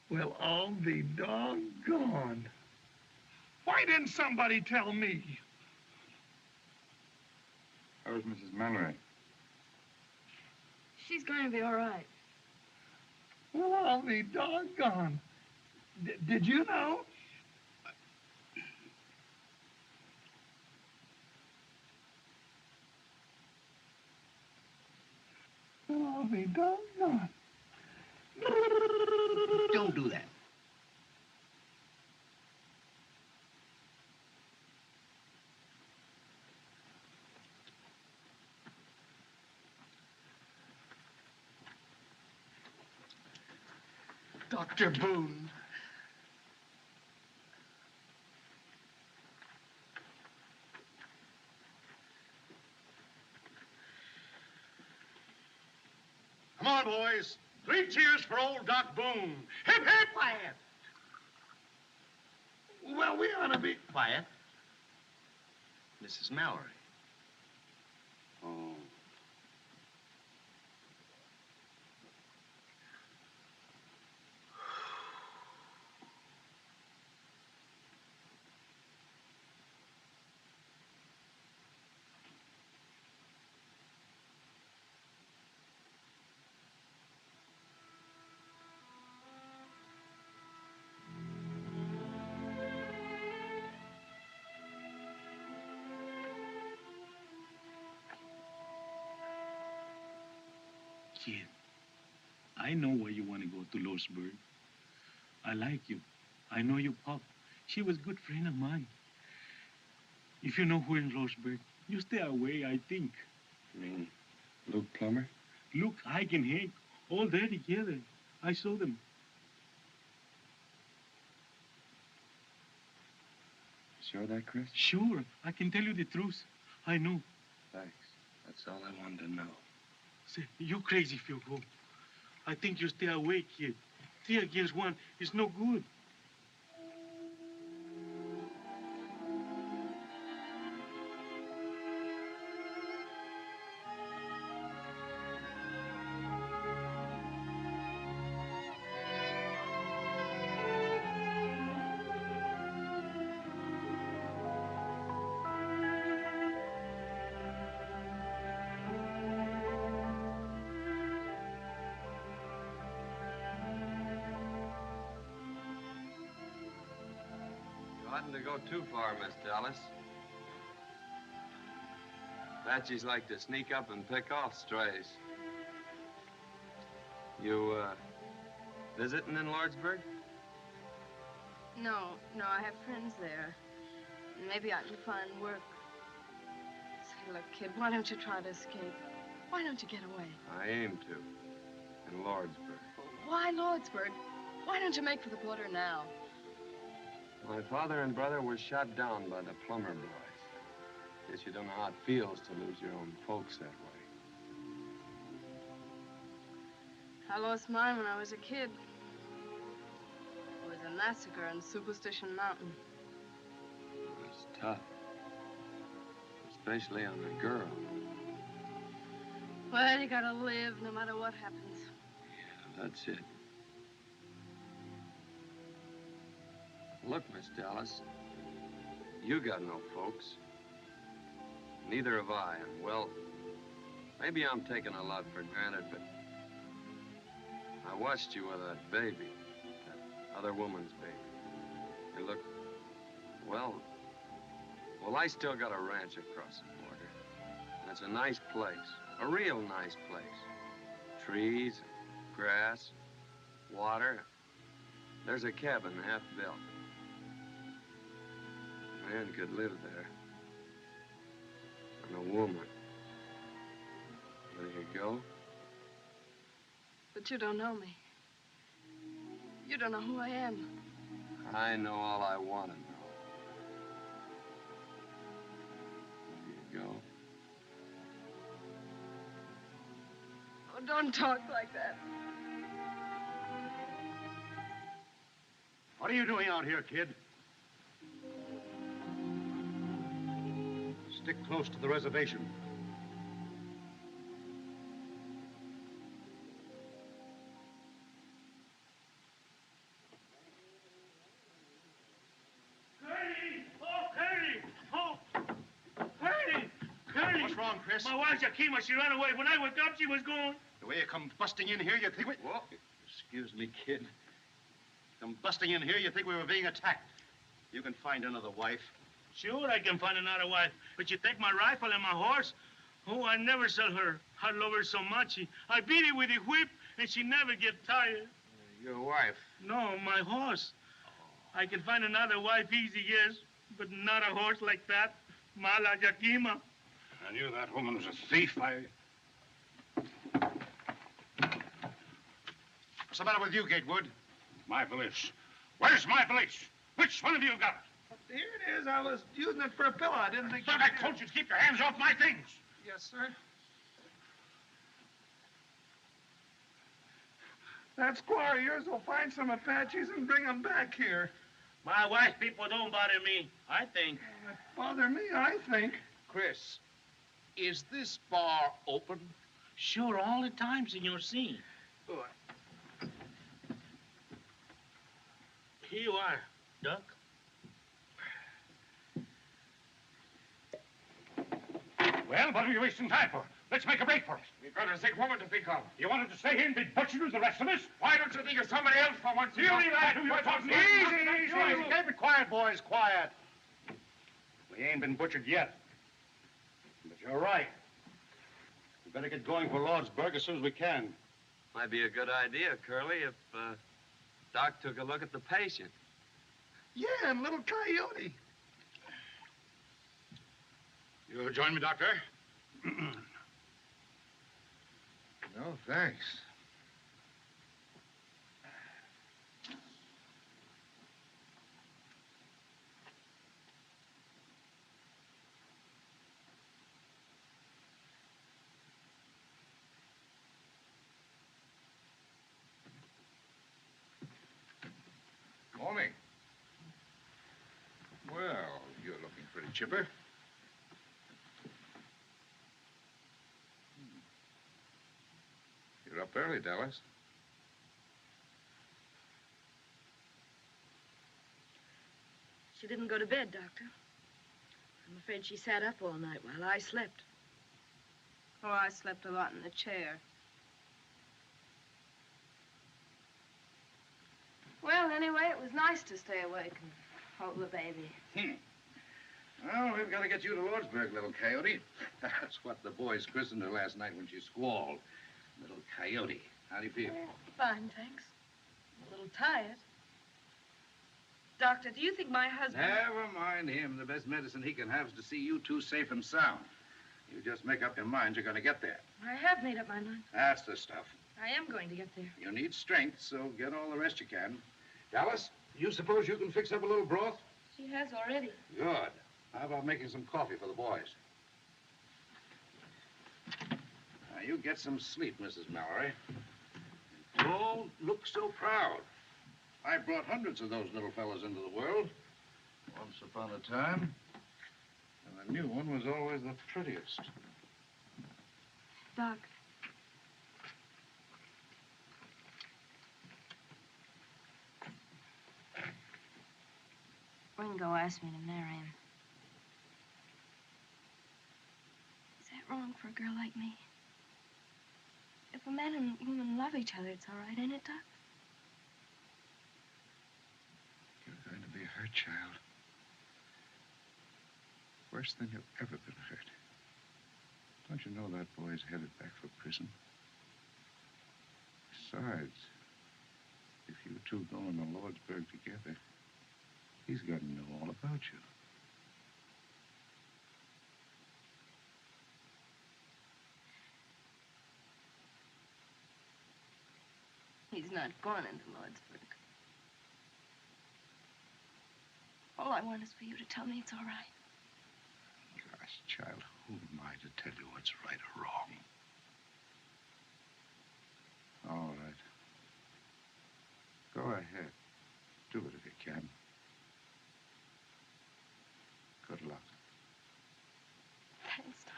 Well, I'll be doggone. Why didn't somebody tell me? How's Mrs. Mallory? She's going to be all right. Well, I'll be doggone. Did you know? Well, I'll be doggone. Don't do that. Dr. Boone. Come on, boys. 3 cheers for old Doc Boone. Hip, hip! Well, Well, we ought to be... Quiet. Mrs. Mallory. Oh. Kid, I know why you want to go to Lordsburg. I like you. I know your pop. She was a good friend of mine. If you know who in Lordsburg, you stay away, I think. You mean Luke Plummer? Luke, Ike, and Hank, all there together. I saw them. Sure of that, Chris? Sure, I can tell you the truth. I know. Thanks. That's all I wanted to know. Say, you're crazy if you go. I think you stay away, kid. 3 against 1 is no good. You oughtn't to go too far, Miss Dallas. Apaches like to sneak up and pick off strays. You, visiting in Lordsburg? No, I have friends there. Maybe I can find work. Say, look, kid, why don't you try to escape? Why don't you get away? I aim to. In Lordsburg. Why Lordsburg? Why don't you make for the border now? My father and brother were shot down by the Plummer boys. Guess you don't know how it feels to lose your own folks that way. I lost mine when I was a kid. It was a massacre on Superstition Mountain. It's tough. Especially on a girl. Well, you gotta live no matter what happens. Yeah, that's it. Look, Miss Dallas, you got no folks. Neither have I, and well, maybe I'm taking a lot for granted, but I watched you with that baby, that other woman's baby. You look, well, I still got a ranch across the border. And it's a nice place, a real nice place. Trees, grass, water. There's a cabin half built. A man could live there. And a woman. There you go. But you don't know me. You don't know who I am. I know all I want to know. There you go. Oh, don't talk like that. What are you doing out here, kid? Stick close to the reservation. Curly! What's wrong, Chris? My wife, Yakima, she ran away. When I woke up, she was gone. The way you come busting in here, you think we... Whoa. Excuse me, kid. Come busting in here, you think we were being attacked. You can find another wife. Sure, I can find another wife. But you take my rifle and my horse? Oh, I never sell her. I love her so much. I beat her with a whip, and she never get tired. Your wife? No, my horse. I can find another wife easy, yes, but not a horse like that. Mala Yakima. I knew that woman was a thief. What's the matter with you, Gatewood? My valise. Where's my valise? Which one of you got it? Here it is. I was using it for a pillow. I didn't think... But I told you to keep your hands off my things. Yes, sir. That squaw of yours will find some Apaches and bring them back here. My wife's people don't bother me, I think. Bother me, I think. Chris, is this bar open? Sure, all the time, Senor C. Good. Here you are, Duck. Well, what are you wasting time for? Let's make a break for it. We've got a sick woman to think of. You wanted to stay here and be butchered with the rest of us? Why don't you think of somebody else for once? You leave that to your talking. Easy. Keep it quiet, boys, quiet. We ain't been butchered yet. But you're right. We better get going for Lordsburg as soon as we can. Might be a good idea, Curly, if Doc took a look at the patient. Yeah, and little Coyote. You'll join me, Doctor? No, thanks. Morning. Well, you're looking pretty chipper. You're up early, Dallas. She didn't go to bed, Doctor. I'm afraid she sat up all night while I slept. Oh, I slept a lot in the chair. Well, anyway, it was nice to stay awake and hold the baby. Well, we've got to get you to Lordsburg, little Coyote. That's what the boys christened her last night when she squalled. Little Coyote. How do you feel? Fine, thanks. I'm a little tired. Doctor, do you think my husband... Never mind him. The best medicine he can have is to see you two safe and sound. You just make up your mind you're going to get there. I have made up my mind. That's the stuff. I am going to get there. You need strength, so get all the rest you can. Dallas, you suppose you can fix up a little broth? She has already. Good. How about making some coffee for the boys? Now, you get some sleep, Mrs. Mallory. Don't look so proud. I brought hundreds of those little fellas into the world. Once upon a time. And the new one was always the prettiest. Doc. Ringo asked me to marry him. Is that wrong for a girl like me? If a man and woman love each other, it's all right, ain't it, Doc? You're going to be hurt, child. Worse than you've ever been hurt. Don't you know that boy's headed back for prison? Besides, if you two go into Lordsburg together, he's got to know all about you. He's not going into Lordsburg. All I want is for you to tell me it's all right. Gosh, child, who am I to tell you what's right or wrong? All right. Go ahead. Do it if you can. Good luck. Thanks, Doc.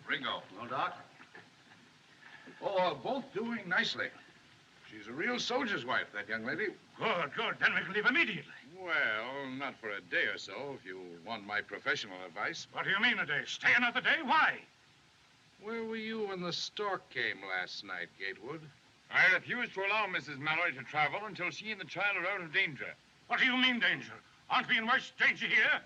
Ringo. No, Doc? Oh, both doing nicely. She's a real soldier's wife, that young lady. Good, good. Then we can leave immediately. Well, not for a day or so, if you want my professional advice. What do you mean a day? Stay another day? Why? Where were you when the stork came last night, Gatewood? I refuse to allow Mrs. Mallory to travel until she and the child are out of danger. What do you mean, danger? Aren't we in worse danger here?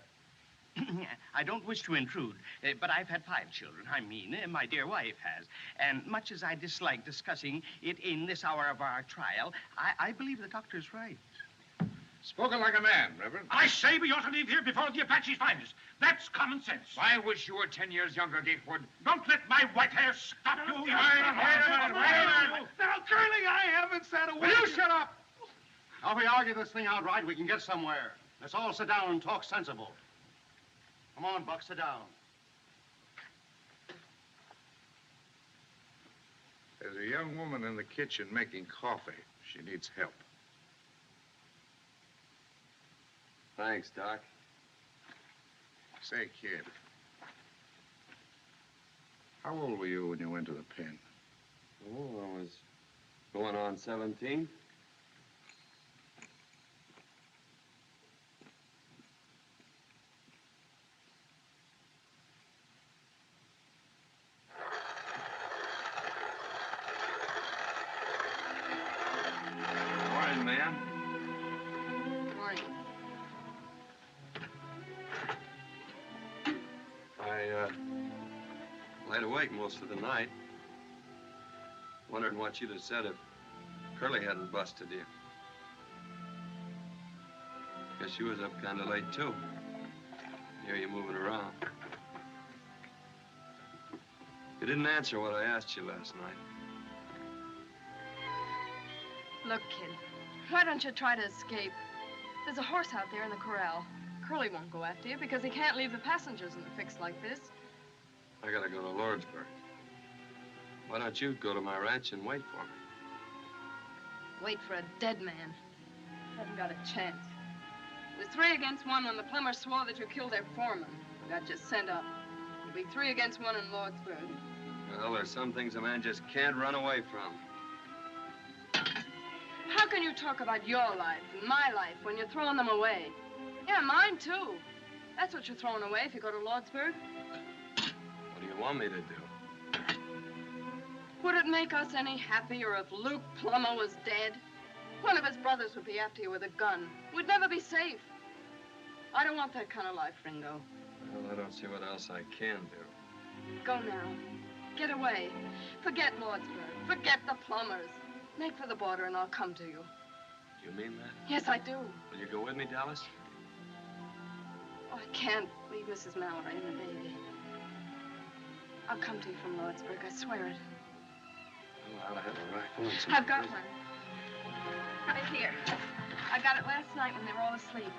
I don't wish to intrude, but I've had 5 children. I mean, my dear wife has. And much as I dislike discussing it in this hour of our trial, I believe the doctor's right. Spoken like a man, Reverend. I say we ought to leave here before the Apaches find us. That's common sense. I wish you were 10 years younger, Gatewood. Don't let my white hair stop you. Now, Curly, I haven't said a word. Will you shut up? Now, if we argue this thing outright, we can get somewhere. Let's all sit down and talk sensible. Come on, Buck, sit down. There's a young woman in the kitchen making coffee. She needs help. Thanks, Doc. Say, kid, how old were you when you went to the pen? Oh, I was going on 17. Morning, ma'am. Morning. I laid awake most of the night, wondering what you'd have said if Curly hadn't busted you. Guess she was up kind of late, too. Hear you moving around. You didn't answer what I asked you last night. Look, kid, why don't you try to escape? There's a horse out there in the corral. Curly won't go after you because he can't leave the passengers in a fix like this. I gotta go to Lordsburg. Why don't you go to my ranch and wait for me? Wait for a dead man. Haven't got a chance. It was 3 against 1 when the Plymouth swore that you killed their foreman. Got you sent up. It'll be 3 against 1 in Lordsburg. Well, there's some things a man just can't run away from. How can you talk about your life and my life when you're throwing them away? Yeah, mine, too. That's what you're throwing away if you go to Lordsburg. What do you want me to do? Would it make us any happier if Luke Plummer was dead? One of his brothers would be after you with a gun. We'd never be safe. I don't want that kind of life, Ringo. Well, I don't see what else I can do. Go now. Get away. Forget Lordsburg. Forget the Plumbers. Make for the border and I'll come to you. Do you mean that? Yes, I do. Will you go with me, Dallas? Oh, I can't leave Mrs. Mallory and the baby. I'll come to you from Lordsburg, I swear it. Well, I ought to have a rifle and some... I've got one. Right here. I got it last night when they were all asleep.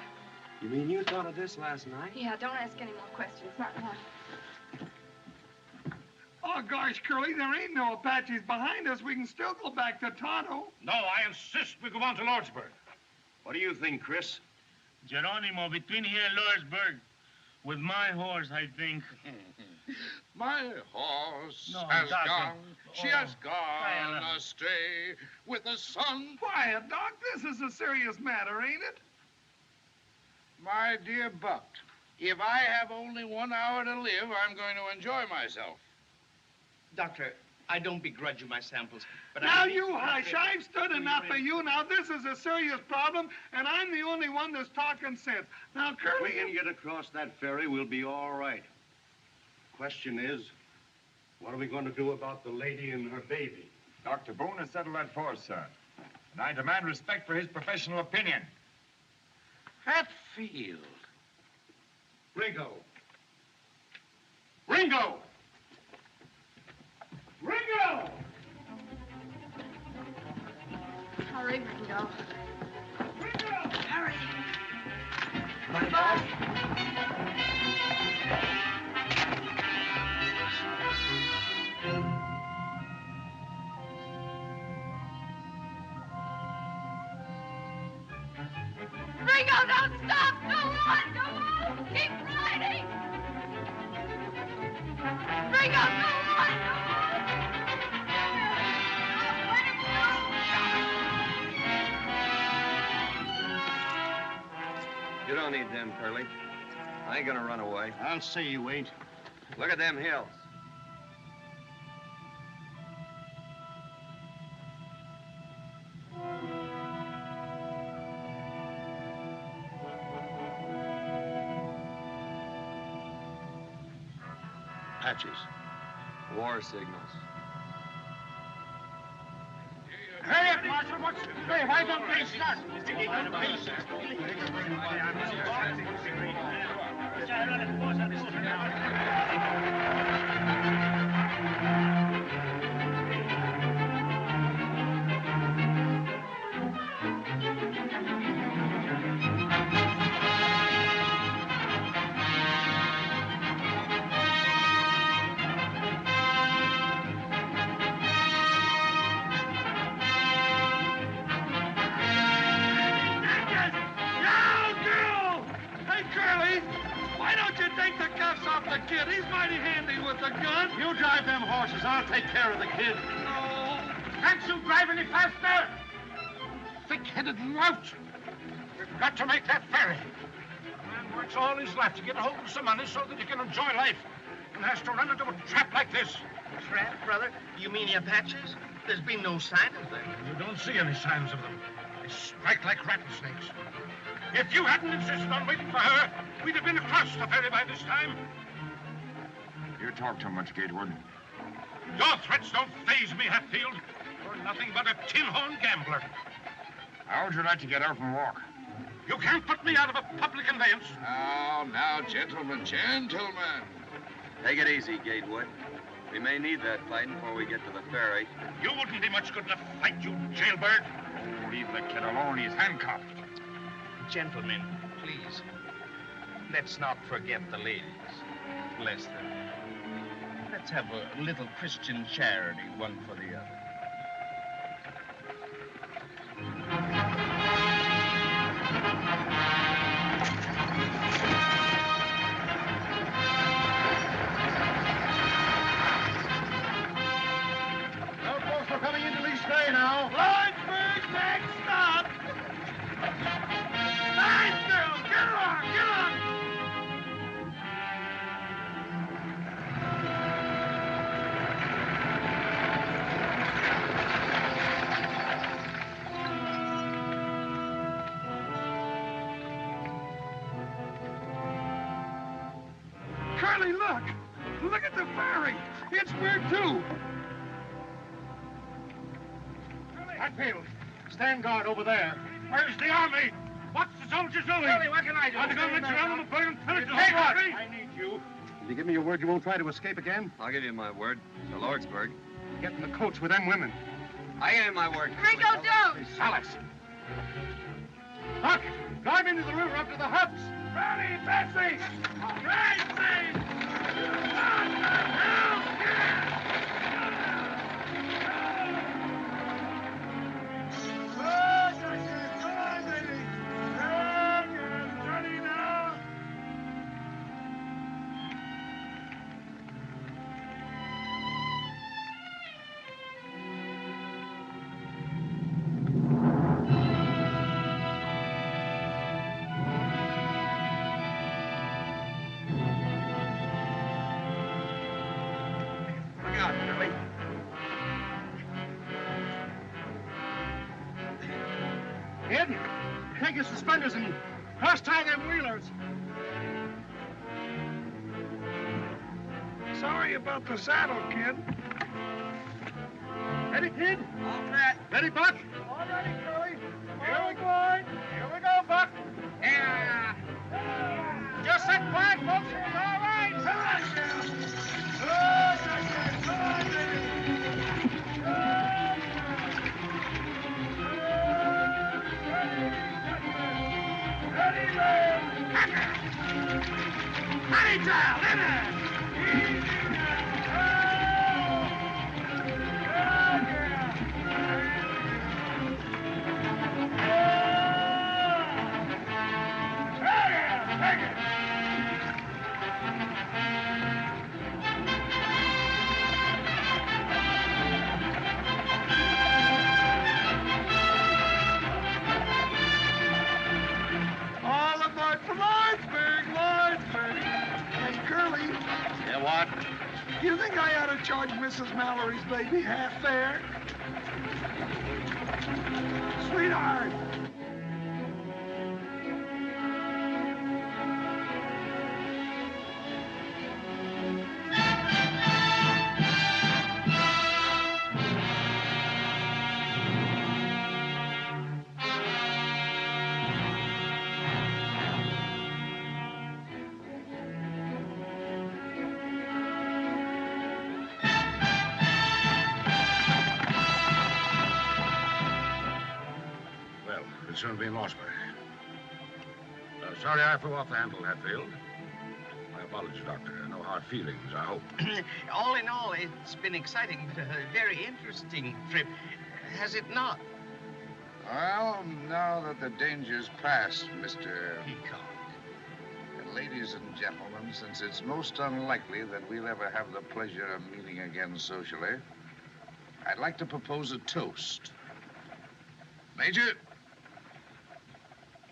You mean you thought of this last night? Yeah, don't ask any more questions. Not now. Oh, gosh, Curly, there ain't no Apaches behind us. We can still go back to Tonto. No, I insist we go on to Lordsburg. What do you think, Chris? Geronimo, between here and Lordsburg, with my horse, I think. My horse No, has Doc, gone, she has Diana. gone astray with the sun. Quiet, Doc. This is a serious matter, ain't it? My dear Buck, if I have only 1 hour to live, I'm going to enjoy myself. Doctor, I don't begrudge you my samples, but Now you hush. I've stood enough of you. Now, this is a serious problem, and I'm the only one that's talking sense. Now, If Curly... we can get across that ferry, we'll be all right. Question is, what are we going to do about the lady and her baby? Dr. Boone has settled that for us, sir. And I demand respect for his professional opinion. Hatfield. Ringo! Ringo! Ringo! Hurry, Ringo. Ringo! Hurry. Ringo, don't stop! Go on! Go on! Keep riding! Ringo, go on! Go on! Let him You don't need them, Curly. I ain't gonna run away. I'll say you ain't. Look at them hills. Apaches. War signals. Hurry up, Marshal. Hey, why don't they start? son. You drive them horses. I'll take care of the kid. No. Can't you drive any faster? Thick-headed lout. We've got to make that ferry. A man works all his life to get a hold of some money so that he can enjoy life, and has to run into a trap like this. Trap, brother? You mean the Apaches? There's been no sign of them. You don't see any signs of them. They strike like rattlesnakes. If you hadn't insisted on waiting for her, we'd have been across the ferry by this time. You talk too much, Gatewood. Your threats don't faze me, Hatfield. You're nothing but a tin-horn gambler. How would you like to get out and walk? You can't put me out of a public conveyance. Now, gentlemen, gentlemen. Take it easy, Gatewood. We may need that fighting before we get to the ferry. You wouldn't be much good in a fight, you jailbird. Oh, leave the kid alone. He's handcuffed. Gentlemen, please, let's not forget the ladies. Bless them. Let's have a little Christian charity, one for the other. Well, folks, we're coming into East Bay now. Lordsburg, next stop. Nice girl. Get on, get on. Curly, look. Look at the ferry. It's where too. Hatfield, stand guard over there. Where's the army? What's the soldiers doing? Curly, what can I do? Are they going to let Geronimo burn and pillage the Hey, whole what? country? I need you. Will you give me your word you won't try to escape again? I'll give you my word. To Lordsburg. Get in the coach with them women. I give you my word. Ringo, don't! Alice. Huck, drive into the river up to the huts. Ready, Betsy. Betsy. Kid, take your suspenders and cross-tie them wheelers. Sorry about the saddle, kid. Ready, kid? All right. Ready, Buck? All ready, Curly. Here we go. Here we go, Buck. Yeah. Just sit quiet, folks. It's all right. Come on, girl. Come on, Honey child, in there. all aboard for Lordsburg, Lordsburg. Hey, Curly, Yeah, what? you think I ought to charge Mrs. Mallory's baby half fare? Sweetheart. Well, we'll soon be in Lordsburg. Sorry I flew off the handle, Hatfield. My apologies, Doctor. No hard feelings, I hope. All in all, it's been exciting, but a very interesting trip, has it not? Well, now that the danger's past, Mr. Haycox. Ladies and gentlemen, since it's most unlikely that we'll ever have the pleasure of meeting again socially, I'd like to propose a toast. Major,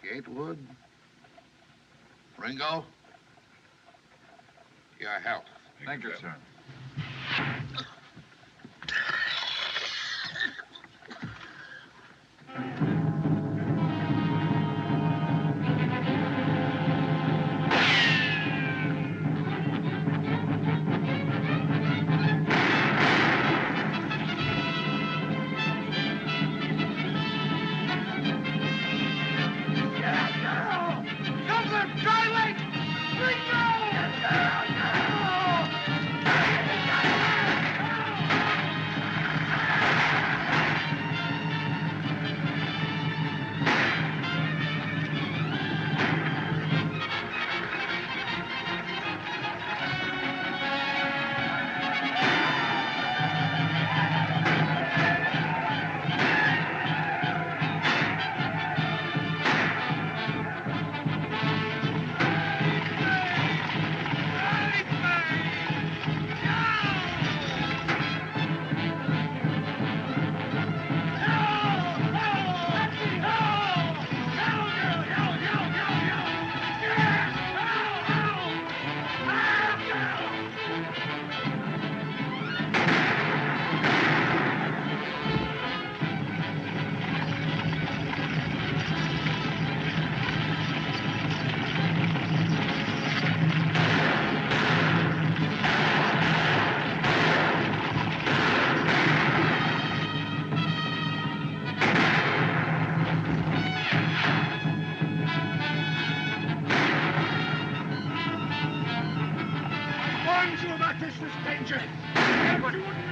Gatewood, Ringo, your health. Thank you, sir.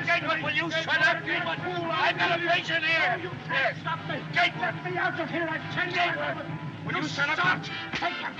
Gatewood, will you shut up? Gatewood, I've got a patient here. You can't stop me. Gatewood. Let me out of here, I tell you. Gatewood, will you shut up? Take him.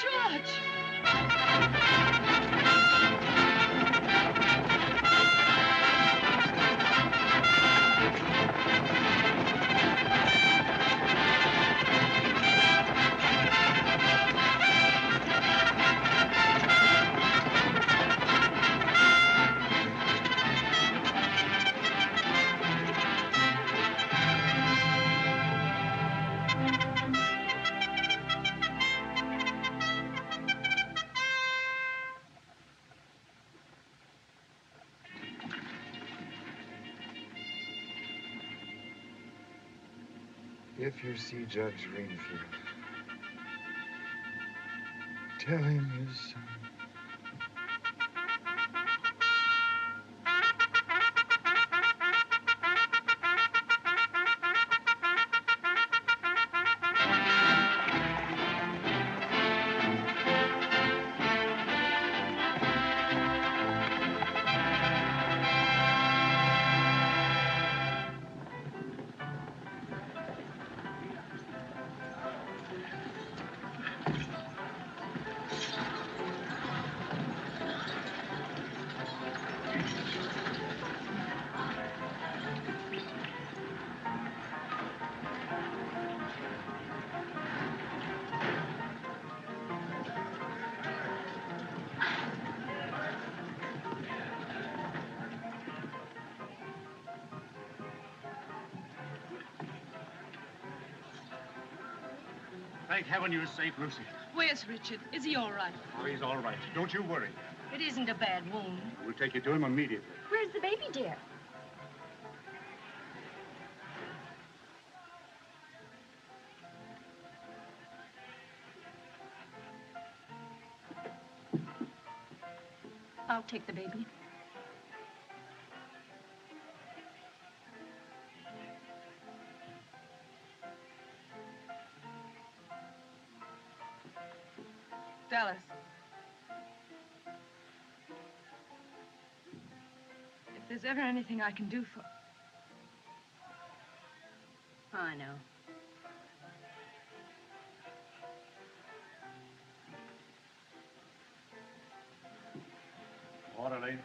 George! If you see Judge Greenfield, tell him his son. Thank heaven you're safe, Lucy. Where's Richard? Is he all right? Oh, he's all right. Don't you worry. It isn't a bad wound. We'll take you to him immediately. Where's the baby, dear? I'll take the baby. Dallas. If there's ever anything I can do for... I know. Orderly.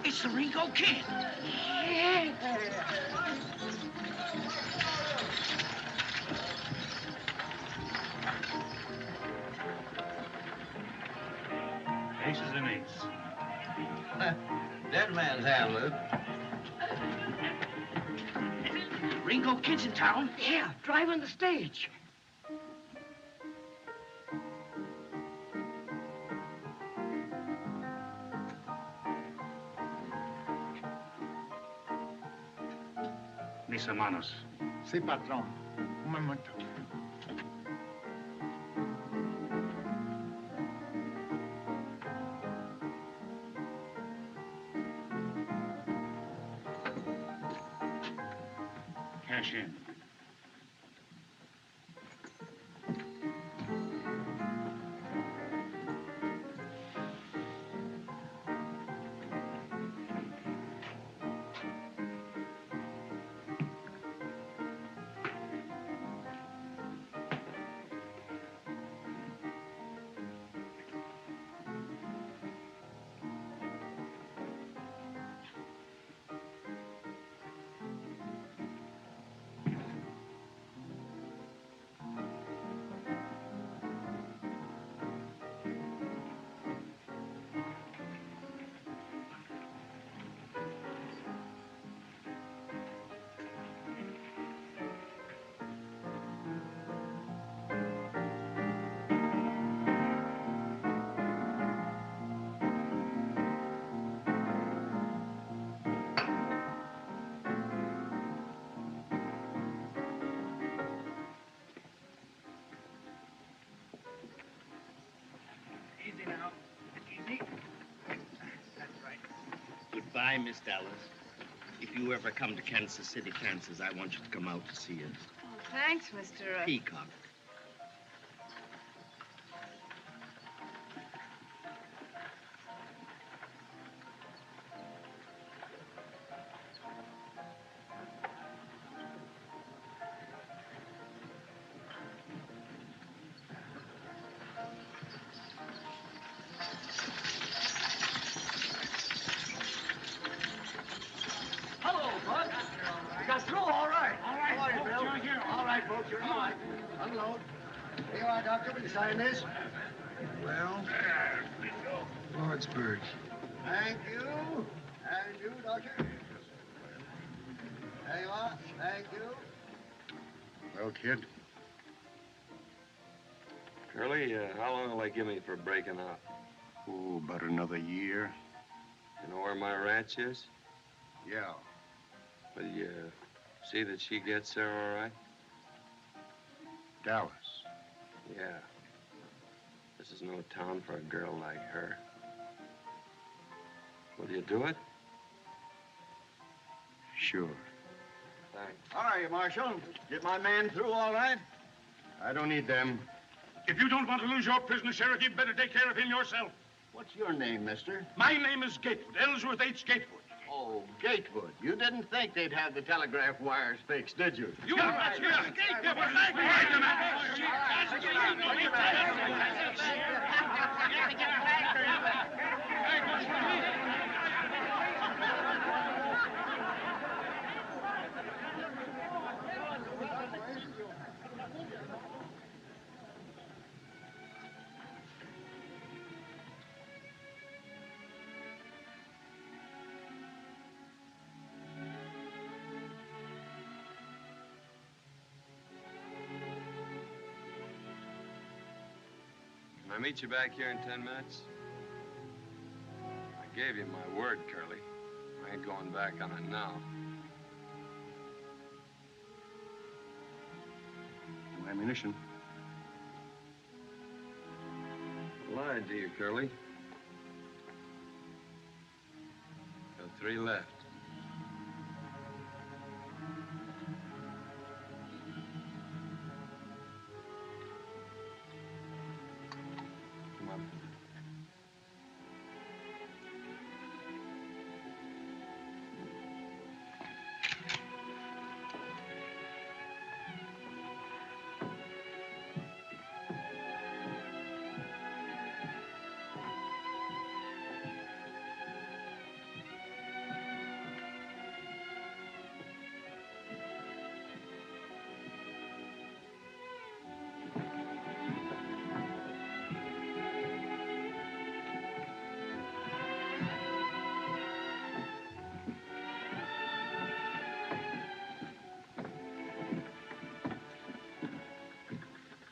It's the Ringo Kid. Aces and eights. Dead man's hand, Luke. Ringo Kid's in town? Yeah, driving the stage. Mis hermanos. Sí, patrón. Un momento. Cash in. Hi, Miss Dallas. If you ever come to Kansas City, Kansas, I want you to come out to see us. Oh, thanks, Mr. Peacock. Hello, Bud. You got through all right. All right, how are you, Bill? You're here. All right, folks, you're all right. Unload. Here you are, Doctor. Will you sign this? Well, Lordsburg. Thank you. And you, Doctor. There you are. Thank you. Well, kid, Curly, how long will they give me for breaking out? oh, about another year. You know where my ranch is? Yeah. Will you see that she gets there all right? Dallas. Yeah. This is no town for a girl like her. Will you do it? Sure. Thanks. How are you, Marshal? Get my man through all right? I don't need them. If you don't want to lose your prisoner, Sheriff, you'd better take care of him yourself. What's your name, mister? My name is Gatewood, Ellsworth H. Gatewood. Oh, Gatewood. You didn't think they'd have the telegraph wires fixed, did you? You are right here. Gatewood, Can I meet you back here in 10 minutes? I gave you my word, Curly. I ain't going back on it now. No ammunition. I lied to you, Curly. Got 3 left. Come on.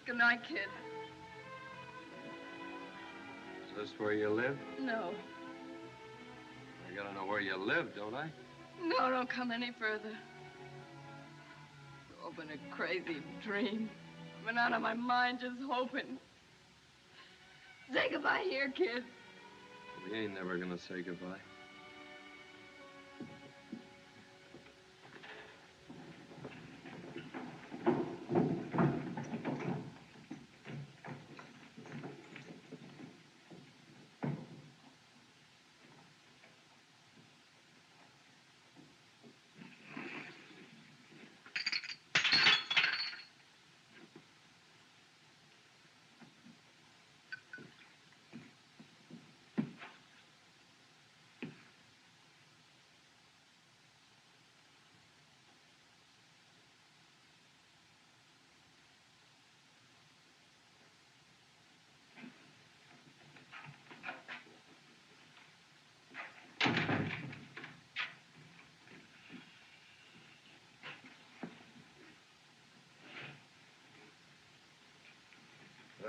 Good night, kid. Is this where you live? No. I gotta know where you live, don't I? No, don't come any further. It's all been a crazy dream. I've been out of my mind just hoping. Say goodbye here, kid. We ain't never gonna say goodbye.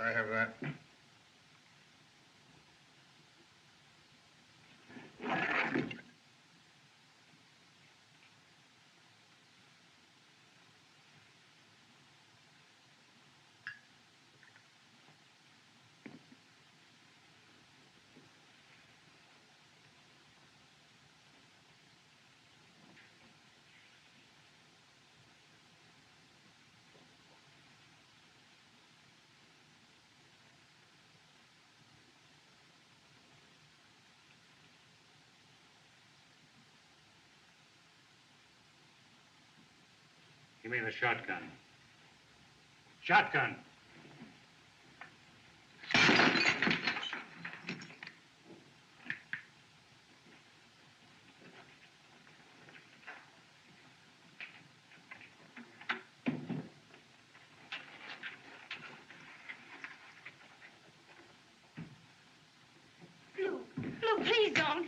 I have that. Give me the shotgun. Shotgun. Lou, please don't.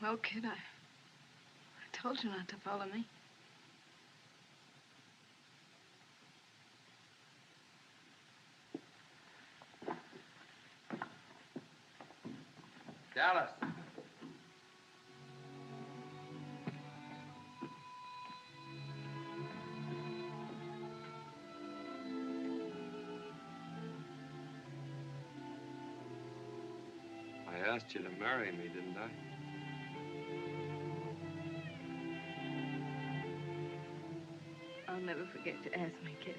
Well, kid, I told you not to follow me. Dallas. I asked you to marry me, didn't I? I'll never forget to ask me, kid.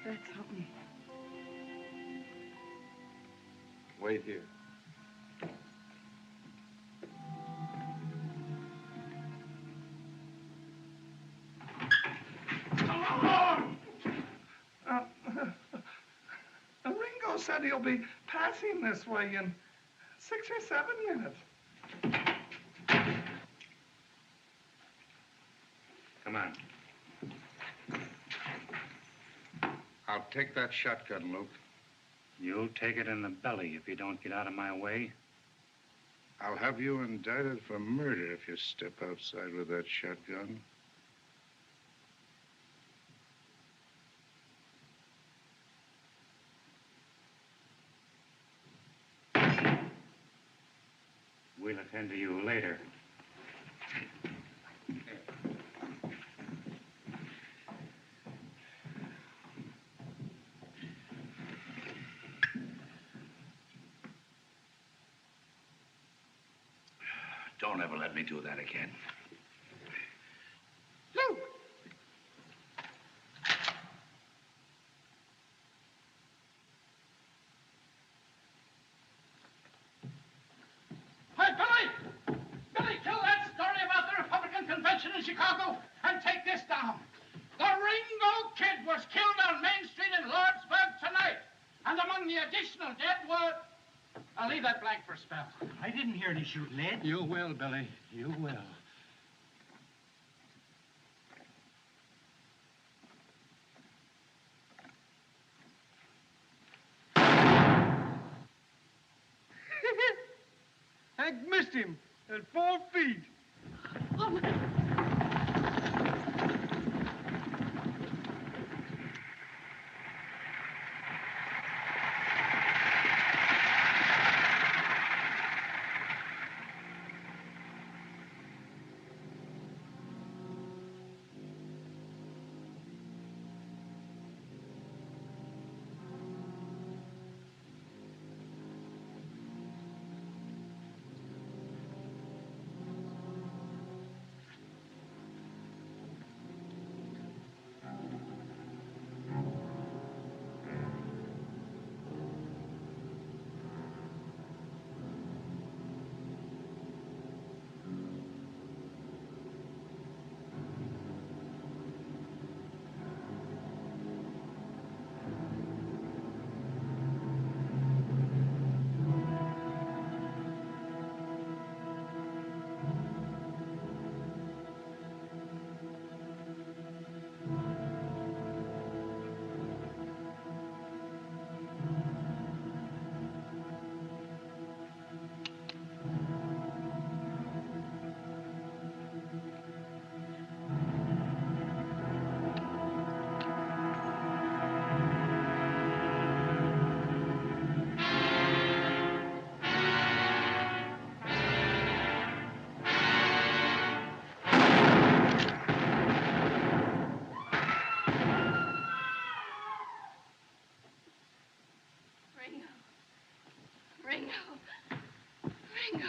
That's something. Wait here. Ringo said he'll be passing this way in 6 or 7 minutes. Come on. I'll take that shotgun, Luke. You'll take it in the belly if you don't get out of my way. I'll have you indicted for murder if you step outside with that shotgun. We'll attend to you later. Don't ever let me do that again. Luke! Hey, Billy! Billy, kill that story about the Republican convention in Chicago and take this down. The Ringo Kid was killed on Main Street in Lordsburg tonight. And among the additional dead were... I'll leave that blank for a spell. I didn't hear any shooting, Ed. You will, Billy. You will. Hank missed him at 4 feet. Oh, my. Ringo. Ringo.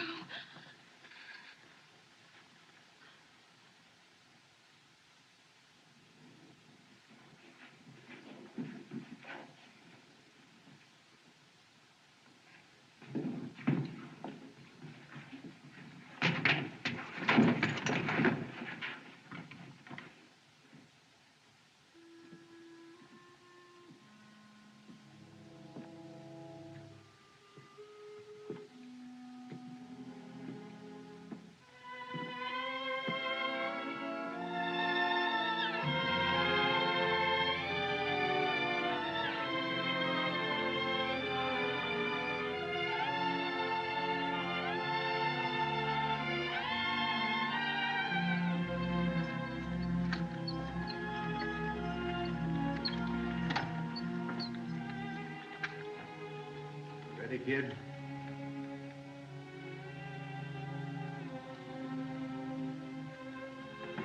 Ready, kid?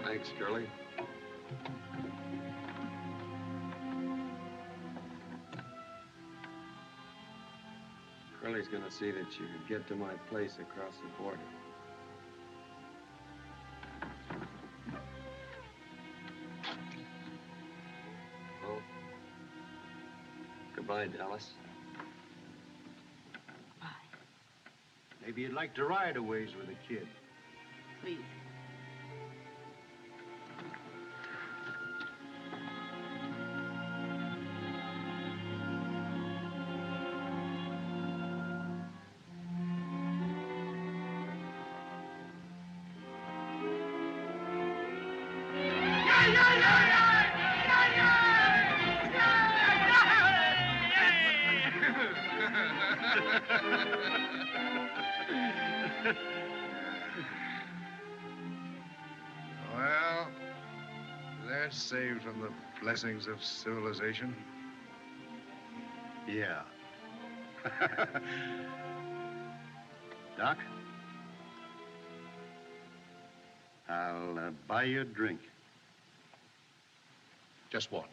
Thanks, Curly. Curly's gonna see that you get to my place across the border. Well, goodbye, Dallas. Maybe you'd like to ride a ways with a kid. Please. Well, they're saved from the blessings of civilization. Yeah. Doc, I'll buy you a drink. Just one.